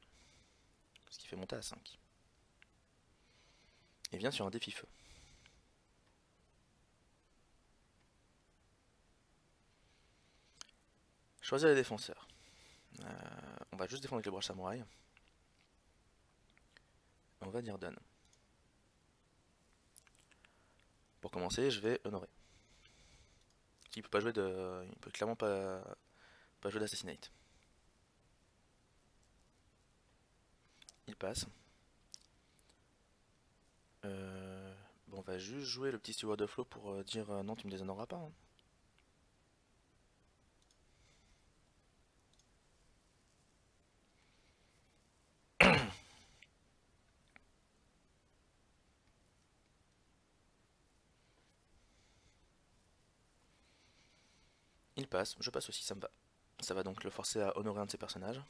Ce qui fait monter à 5. Il vient sur un défi feu. Choisir les défenseurs. On va juste défendre avec les broches samouraï. On va dire done. Pour commencer, je vais honorer. Il peut pas jouer de. Il peut clairement pas jouer d'assassinate. Il passe. Bon, on va juste jouer le petit Steward of Flow pour dire non, tu me déshonoreras pas. Hein. Il passe, je passe aussi, ça me va. Ça va donc le forcer à honorer un de ses personnages.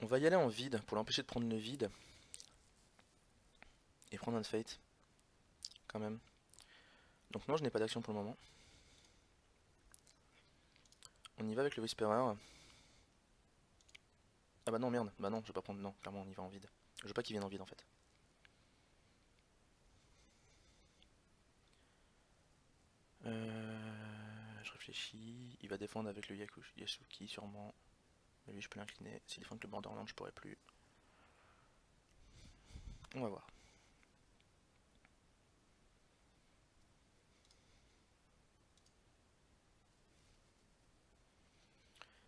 On va y aller en vide pour l'empêcher de prendre le vide. Et prendre un fate. Quand même. Donc non, je n'ai pas d'action pour le moment. On y va avec le Whisperer. Ah bah non, merde. Bah non, je vais pas prendre... Non, clairement, on y va en vide. Je veux pas qu'il vienne en vide, en fait. Je réfléchis. Il va défendre avec le Yasuki, sûrement. Mais lui, je peux l'incliner. S'il défend avec le Borderland, je pourrais plus. On va voir.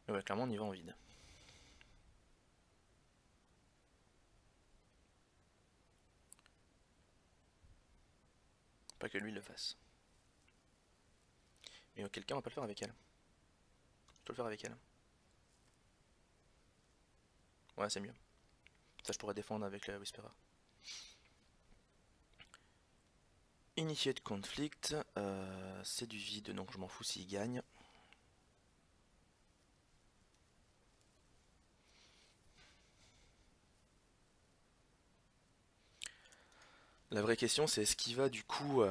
Mais ouais, clairement, on y va en vide. Pas que lui le fasse. Mais quelqu'un va pas le faire avec elle. Je peux le faire avec elle. Ouais, c'est mieux. Ça, je pourrais défendre avec la Whisperer. Initiate conflict. C'est du vide, donc je m'en fous s'il gagne. La vraie question, c'est est-ce qu'il va du coup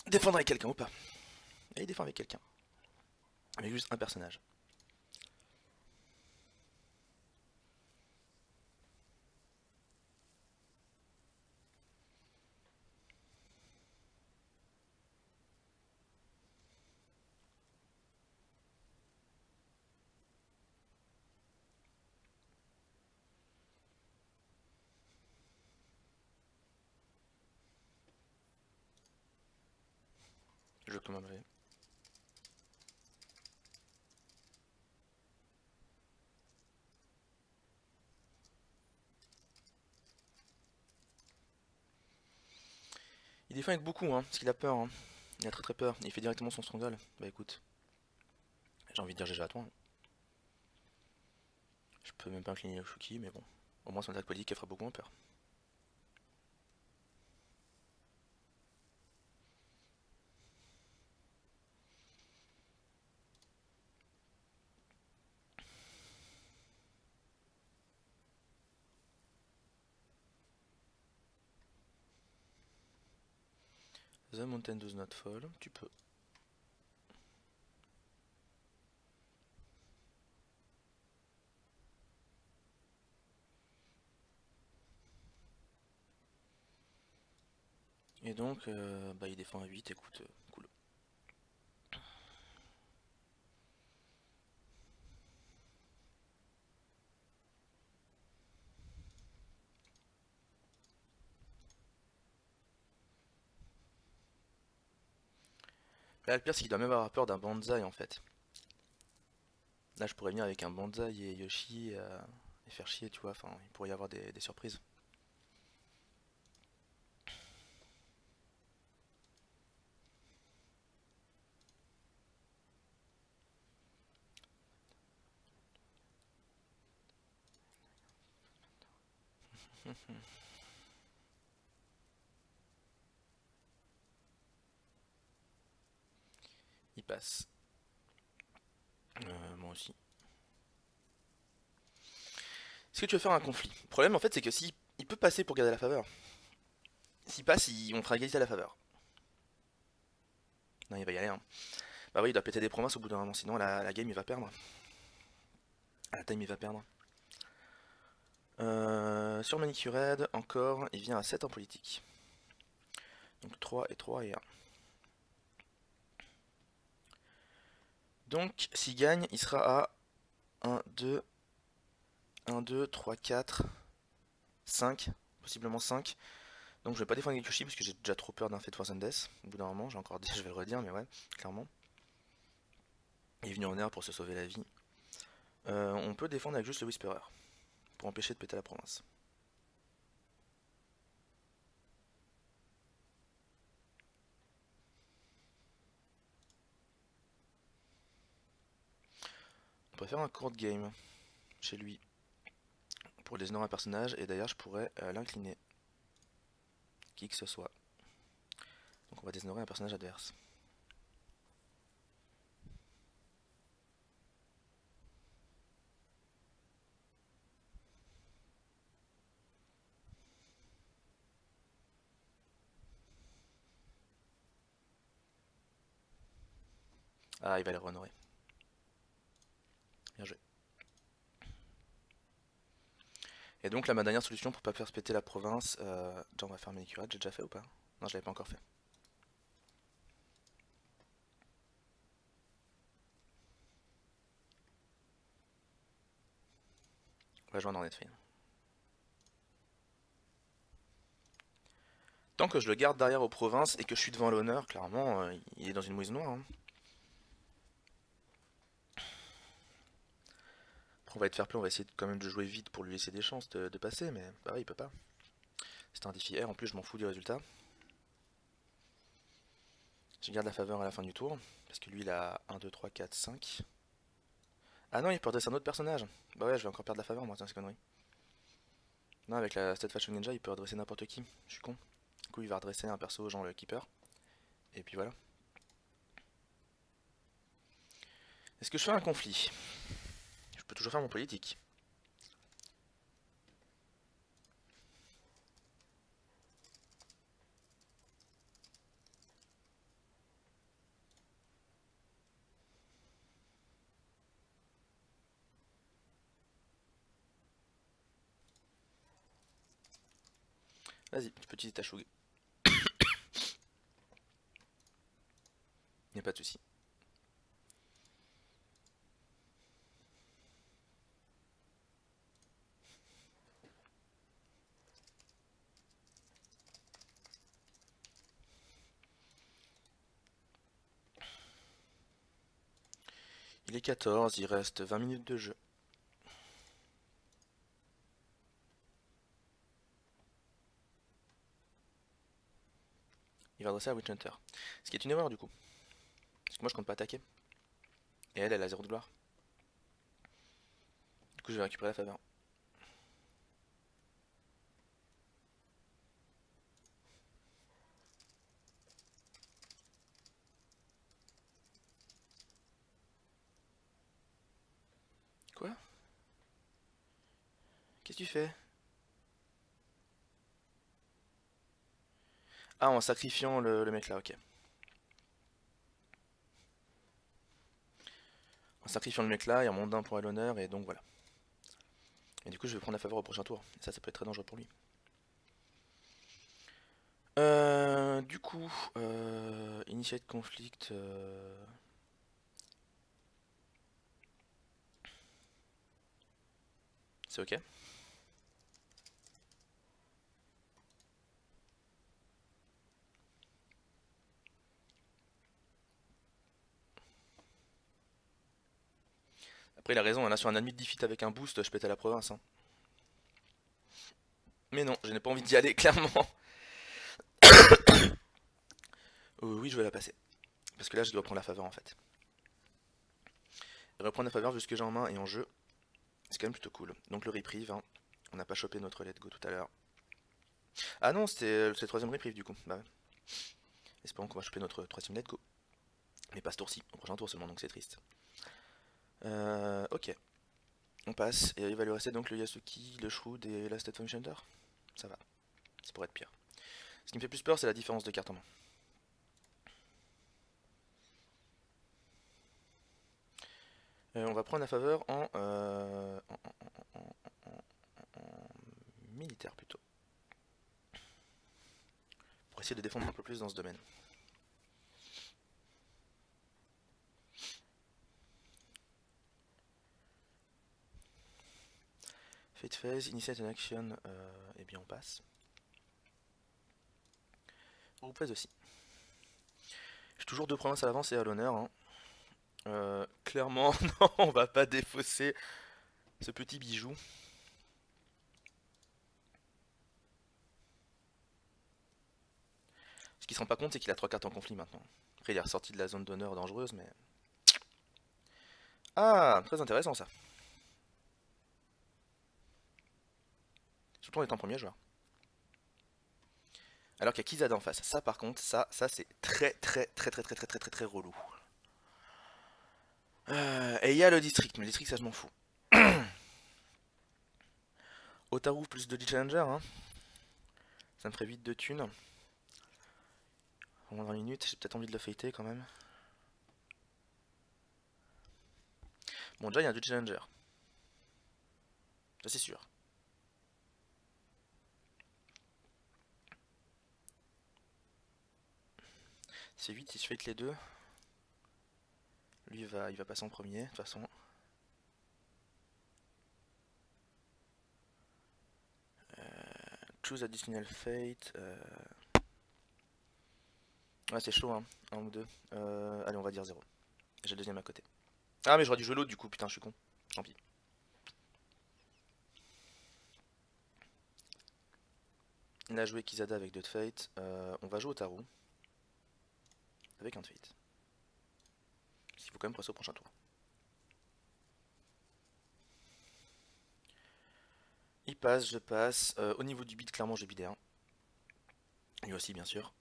défendre avec quelqu'un ou pas? Et il défend avec quelqu'un. Avec juste un personnage. Je commanderai. Il défend avec beaucoup, hein, parce qu'il a peur. Hein. Il a très peur. Il fait directement son strangle. Bah écoute. J'ai envie de dire GG à toi. Hein. Je peux même pas incliner le Shuki, mais bon. Au moins son attaque politique, elle fera beaucoup moins peur. The mountain does not fall. Tu peux. Et donc, bah il défend à 8, écoute, cool. Là, le pire, c'est qu'il doit même avoir peur d'un bonsaï en fait. Là, je pourrais venir avec un bonsaï et Yoshi et faire chier, tu vois. Enfin, il pourrait y avoir des surprises. Il passe. Moi aussi. Est-ce que tu veux faire un conflit? Le problème, en fait, c'est que si il peut passer pour garder la faveur. S'il passe, on fera égalité à la faveur. Non, il va y aller, hein. Bah oui, il doit péter des provinces au bout d'un moment, sinon la game il va perdre. À la time il va perdre. Sur Manicured, encore, il vient à 7 en politique. Donc 3 et 3 et 1. Donc s'il gagne, il sera à 1, 2, 1, 2, 3, 4, 5, possiblement 5. Donc je vais pas défendre Yoshi parce que j'ai déjà trop peur d'un fait Force and Death. Au bout d'un moment, j'ai encore dit, je vais le redire, mais ouais, clairement. Il est venu en air pour se sauver la vie. On peut défendre avec juste le Whisperer, pour empêcher de péter la province. On peut faire un court game chez lui pour déshonorer un personnage, et d'ailleurs je pourrais l'incliner, qui que ce soit. Donc on va déshonorer un personnage adverse. Ah, il va les re-honorer. Bien joué. Et donc là, ma dernière solution pour pas faire se péter la province, déjà on va faire Manicurade, j'ai déjà fait ou pas? Non, je l'avais pas encore fait. On va jouer en Netflix. Tant que je le garde derrière aux provinces et que je suis devant l'honneur, clairement, il est dans une mouise noire, hein. Après, on va être fair play, on va essayer quand même de jouer vite pour lui laisser des chances de passer, mais bah ouais, il peut pas. C'est un défi R, en plus je m'en fous du résultat. Je garde la faveur à la fin du tour, parce que lui il a 1, 2, 3, 4, 5. Ah non, il peut redresser un autre personnage. Bah ouais, je vais encore perdre la faveur moi, tiens, c'est connerie. Non, avec la State Fashion Ninja, il peut redresser n'importe qui. Je suis con. Du coup, il va redresser un perso, genre le Keeper. Et puis voilà. Est-ce que je fais un conflit? Je peux toujours faire mon politique. Vas-y, tu peux utiliser ta Shug. Y'a pas de souci. Il est 14, il reste 20 minutes de jeu. Il va adresser à Witch Hunter. Ce qui est une erreur du coup. Parce que moi je compte pas attaquer. Et elle a 0 de gloire. Du coup je vais récupérer la faveur. Quoi? Qu'est-ce que tu fais? Ah, en sacrifiant le mec là, ok. En sacrifiant le mec là, il remonte d'un point à l'honneur, et donc voilà. Et du coup je vais prendre la faveur au prochain tour. Et ça peut être très dangereux pour lui. Du coup, Initiate Conflict. C'est ok. Après il a raison, là sur un ennemi de defeat avec un boost, je pète à la province. Hein. Mais non, je n'ai pas envie d'y aller, clairement. Oui, je vais la passer. Parce que là, je dois prendre la faveur en fait. Et reprendre la faveur vu ce que j'ai en main et en jeu, c'est quand même plutôt cool. Donc le reprieve, hein. On n'a pas chopé notre let go tout à l'heure. Ah non, c'était le troisième reprieve du coup. Bah ouais. Espérons qu'on va choper notre troisième let go. Mais pas ce tour-ci, au prochain tour seulement, donc c'est triste. Ok. On passe, et il va lui rester donc le Yasuki, le Shroud et la State Functioner. Ça va, ça pourrait être pire. Ce qui me fait plus peur, c'est la différence de cartes en main. On va prendre la faveur en militaire plutôt. Pour essayer de défendre un peu plus dans ce domaine. Fate phase, initiate an action, et bien on passe. Groupe phase aussi. J'ai toujours 2 provinces à l'avance et à l'honneur. Hein. Clairement, non, on va pas défausser ce petit bijou. Ce qu'il se rend pas compte, c'est qu'il a 3 cartes en conflit maintenant. Après, il est ressorti de la zone d'honneur dangereuse, mais... Ah, très intéressant ça. Surtout en étant premier joueur. Alors qu'il y a Kizada en face. Ça par contre, ça c'est très relou. Et il y a le district, mais le district ça je m'en fous. Otaru plus de challenger, hein. Ça me ferait vite de thunes. Pendant 20 minutes, j'ai peut-être envie de le fighter quand même. Bon, déjà il y a un challenger. Ça c'est sûr. C'est 8 si je fight les deux. Lui il va passer en premier, de toute façon. Choose additional fate. Ouais, c'est chaud, hein. 1 ou 2. Allez, on va dire 0. J'ai le deuxième à côté. Ah, mais j'aurais dû jouer l'autre du coup, putain, je suis con. Tant pis. Il a joué Kizada avec 2 de fate. On va jouer Otaru. Avec un de fate. Il faut quand même passer au prochain tour. Il passe, je passe. Au niveau du beat, clairement, j'ai bidé 1. Lui aussi, bien sûr.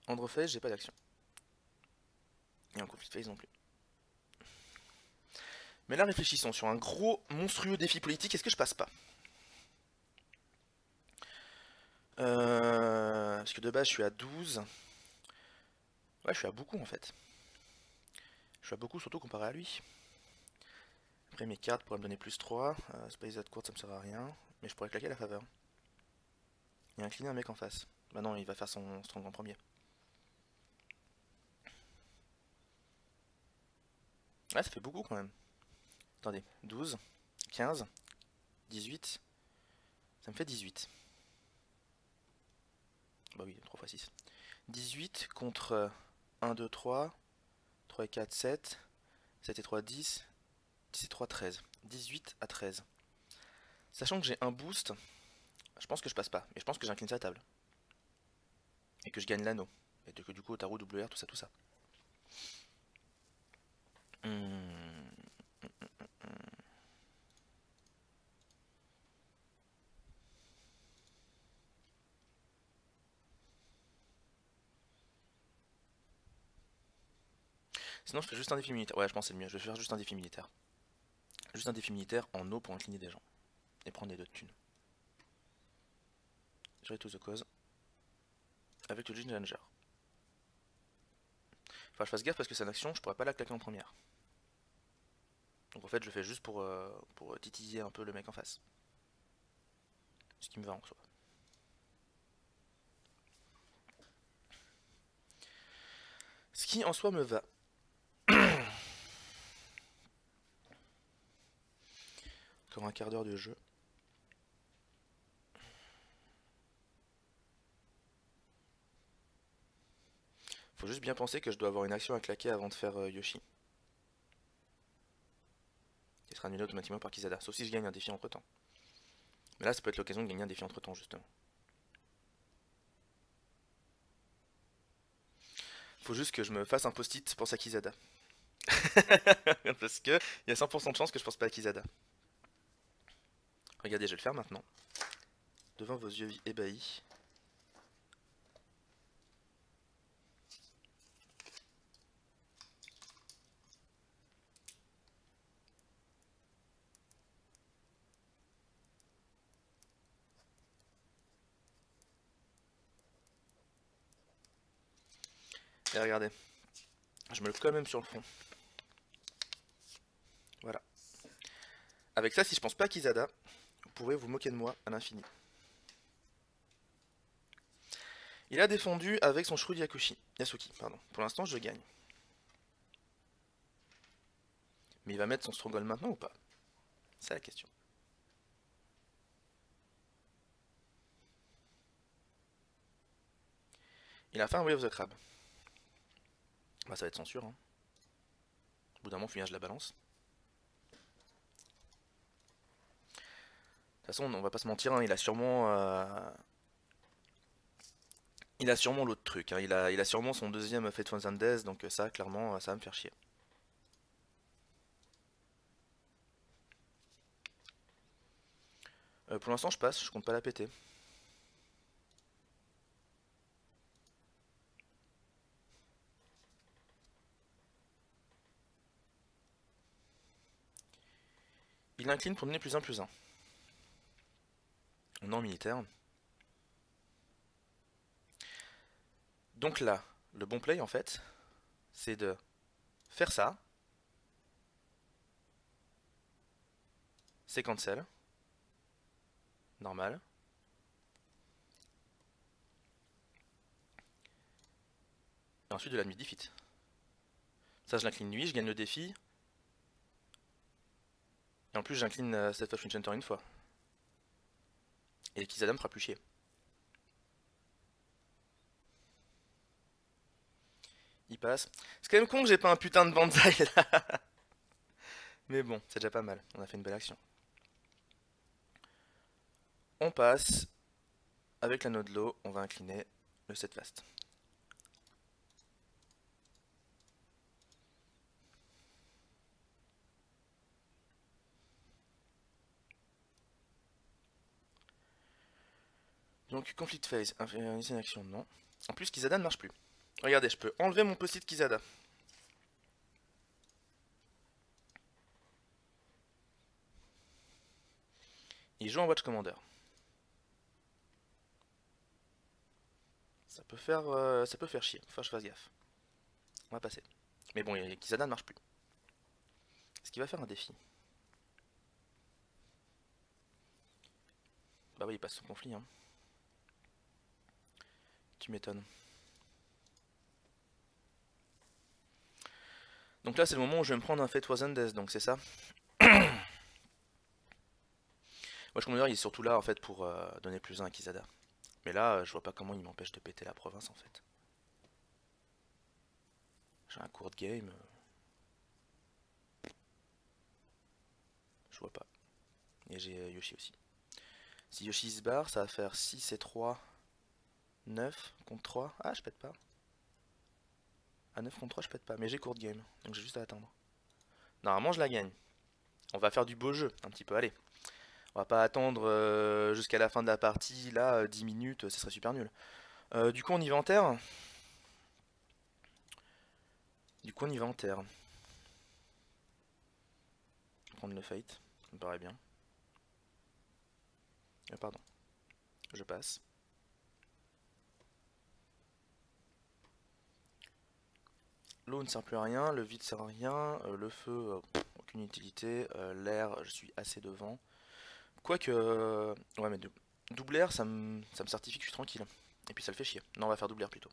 Andro phase, j'ai pas d'action. Et en conflit phase non plus. Mais là, réfléchissons sur un gros, monstrueux défi politique. Est-ce que je passe pas? Parce que de base, je suis à 12. Ouais, je suis à beaucoup en fait. Je suis à beaucoup, surtout comparé à lui. Après, mes cartes pourraient me donner plus 3. Space at court, ça me sert à rien. Mais je pourrais claquer la faveur. Et incliner un mec en face. Bah non, il va faire son strong en premier. Ouais, ça fait beaucoup quand même. Attendez, 12, 15, 18. Ça me fait 18. Bah oui, 3 x 6. 18 contre 1, 2, 3. 3 et 4, 7. 7 et 3, 10. 10 et 3, 13. 18 à 13. Sachant que j'ai un boost, je pense que je passe pas. Mais je pense que j'incline sa table. Et que je gagne l'anneau. Et que du coup, Otaru, WR, tout ça, tout ça. Sinon, je fais juste un défi militaire. Ouais, je pense que c'est le mieux. Je vais faire juste un défi militaire. Juste un défi militaire en eau pour incliner des gens. Et prendre des 2 de thunes. J'ai to the cause. Avec le Challenger. Enfin, je fasse gaffe parce que c'est une action, je pourrais pas la claquer en première. Donc en fait, je le fais juste pour titiller un peu le mec en face. Ce qui me va en soi. Ce qui en soi me va. Encore un quart d'heure de jeu. Faut juste bien penser que je dois avoir une action à claquer avant de faire Yoshi. être annulé automatiquement par Kizada, sauf si je gagne un défi entre temps. Mais là, ça peut être l'occasion de gagner un défi entre temps, justement. Faut juste que je me fasse un post-it pour sa Kizada. Parce que il y a 100% de chance que je pense pas à Kizada. Regardez, je vais le faire maintenant. Devant vos yeux ébahis. Et regardez, je me le colle même sur le front. Voilà. Avec ça, si je pense pas à Kizada, vous pourrez vous moquer de moi à l'infini. Il a défendu avec son Shrewd Yasuki, pardon. Pour l'instant, je gagne. Mais il va mettre son Stronghold maintenant ou pas? C'est la question. Il a fait un Way of the Crab. Bah ça va être censure. Hein. Au bout d'un moment, fouillage de la balance. De toute façon, on va pas se mentir, hein, il a sûrement... Il a sûrement l'autre truc. Hein. Il a sûrement son deuxième Fateful and Death, donc ça, clairement, ça va me faire chier. Pour l'instant, je passe, je compte pas la péter. Il incline pour donner +1/+1. Non militaire. Donc là, le bon play en fait, c'est de faire ça. C'est cancel. Normal. Et ensuite de la nuit defeat. Ça je l'incline nuit, je gagne le défi. Et en plus j'incline cette Fashion Enchanter une fois. Et Kizada me fera plus chier. Il passe. C'est quand même con que j'ai pas un putain de Banzai là. Mais bon, c'est déjà pas mal. On a fait une belle action. On passe. Avec l'anneau de l'eau, on va incliner le 7 fast. Donc, conflict phase, inférioriser une action, non. En plus, Kizada ne marche plus. Regardez, je peux enlever mon post-it Kizada. Il joue en Watch Commander. Ça peut faire chier. Faut que je fasse gaffe. On va passer. Mais bon, Kizada ne marche plus. Est-ce qu'il va faire un défi? Bah oui, il passe son conflit. Hein. Tu m'étonnes. Donc là, c'est le moment où je vais me prendre un Fate Wasn't Death, donc c'est ça. Watch Commander, il est surtout là en fait pour donner +1 à Kizada. Mais là, je vois pas comment il m'empêche de péter la province en fait. J'ai un court game. Je vois pas. Et j'ai Yoshi aussi. Si Yoshi se barre, ça va faire 6 et 3. 9 contre 3. Ah, je pète pas. À 9 contre 3, je pète pas. Mais j'ai court game. Donc j'ai juste à attendre. Normalement, je la gagne. On va faire du beau jeu, un petit peu. Allez. On va pas attendre jusqu'à la fin de la partie. Là, 10 minutes, ce serait super nul. Du coup, on y va en terre. Prendre le fight. Ça me paraît bien. Pardon. Je passe. L'eau ne sert plus à rien, le vide sert à rien, le feu, aucune utilité, l'air, je suis assez devant. Quoique, ouais mais double air, ça me certifie que je suis tranquille. Et puis ça le fait chier. Non, on va faire double air plutôt.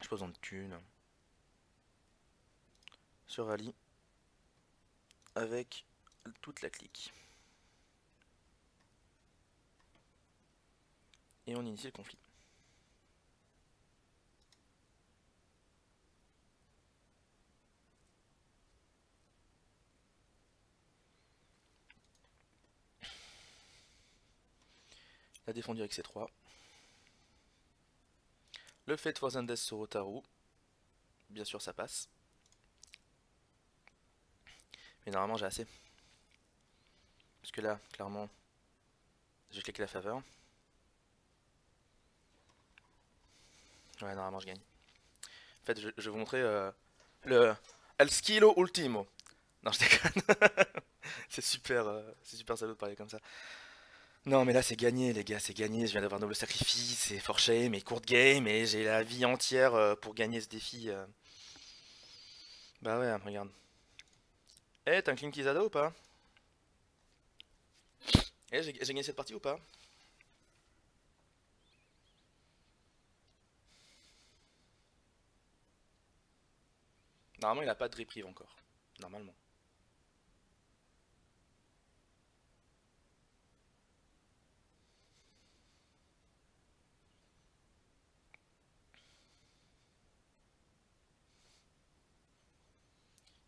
J'ai pas besoin de thunes. Se rallie. Avec toute la clique. Et on initie le conflit. a défendu avec ses 3. Le Fate for Zendes sur Otaru. Bien sûr, ça passe. Mais normalement, j'ai assez. Parce que là, clairement, j'ai cliqué la faveur. Ouais, normalement, je gagne. En fait, je vais vous montrer le El Skilo Ultimo. Non, je déconne. C'est super salaud de parler comme ça. Non, mais là, c'est gagné, les gars, c'est gagné. Je viens d'avoir double sacrifice, c'est forché, mais court game, et j'ai la vie entière pour gagner ce défi. Bah ouais, regarde. Eh, t'as un Clean Kizada ou pas? Eh, j'ai gagné cette partie ou pas? Normalement, il a pas de reprieve encore. Normalement.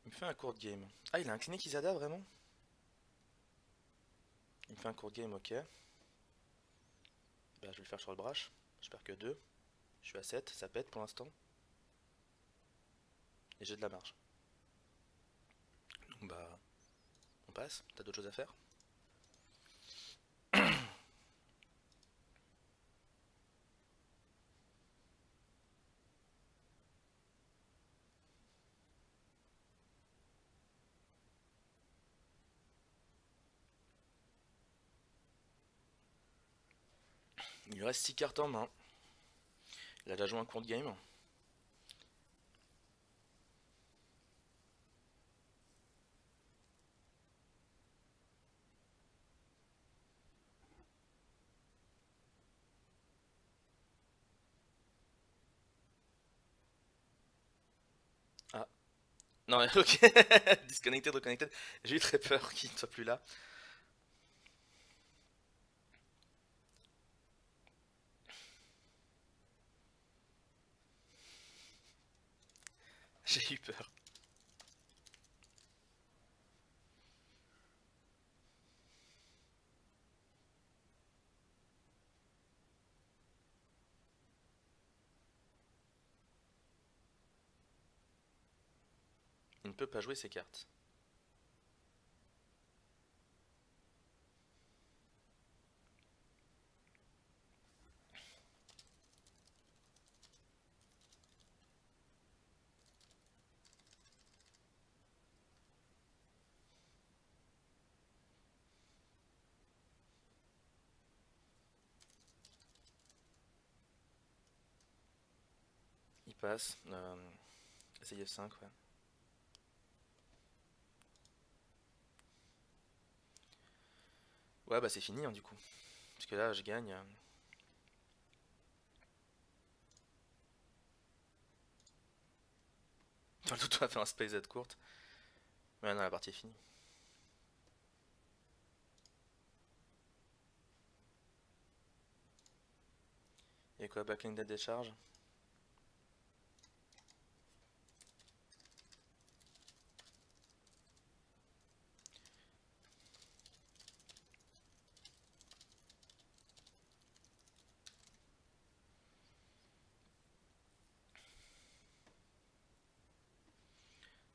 Il me fait un court game. Ah, il a incliné Kizada, vraiment? Il me fait un court game, ok. Bah, je vais le faire sur le brush. J'espère que 2. Je suis à 7, ça pète pour l'instant. Et j'ai de la marge. Donc bah, on passe. T'as d'autres choses à faire? Il lui reste 6 cartes en main. Il a déjà joué un court game. Ah, non, ok. Disconnected, reconnected. J'ai eu très peur qu'il ne soit plus là. J'ai eu peur. Il ne peut pas jouer ses cartes. Il passe. Essaye F5, ouais. Ouais, bah c'est fini, hein, du coup. Parce que là, je gagne. Enfin, le tout a fait un space Z courte. Ouais, non, la partie est finie. Et quoi, backlink dead décharge?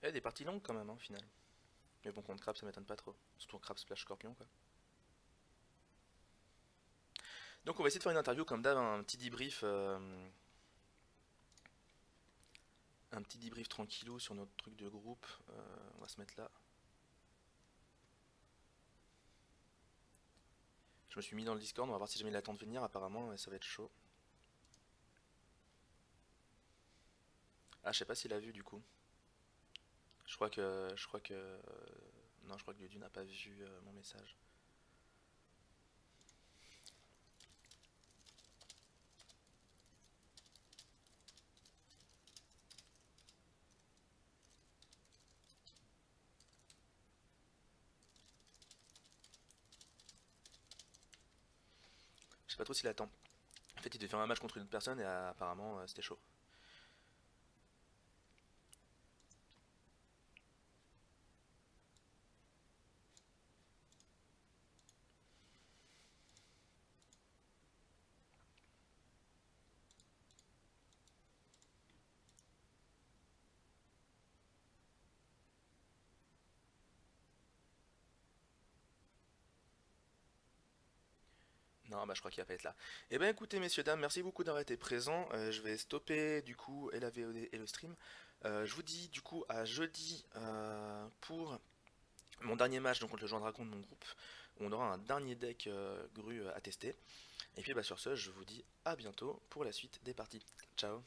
Eh, des parties longues quand même, hein, au final. Mais bon, contre Crab, ça m'étonne pas trop. Surtout Crab Splash Scorpion, quoi. Donc, on va essayer de faire une interview comme d'hab, un petit débrief. Un petit débrief tranquillou sur notre truc de groupe. On va se mettre là. Je me suis mis dans le Discord, on va voir si jamais il attend de venir. Apparemment, ça va être chaud. Ah, je sais pas s'il a vu du coup. Je crois que. Non, je crois que Ludu n'a pas vu mon message. Je sais pas trop s'il attend. En fait, il devait faire un match contre une autre personne et apparemment, c'était chaud. Non, bah je crois qu'il va pas être là. Eh ben écoutez messieurs, dames, merci beaucoup d'avoir été présents. Je vais stopper du coup et la VOD et le stream. Je vous dis du coup à jeudi pour mon dernier match donc contre le Joueur Dragon de mon groupe. On aura un dernier deck grue à tester. Et puis bah sur ce, je vous dis à bientôt pour la suite des parties. Ciao.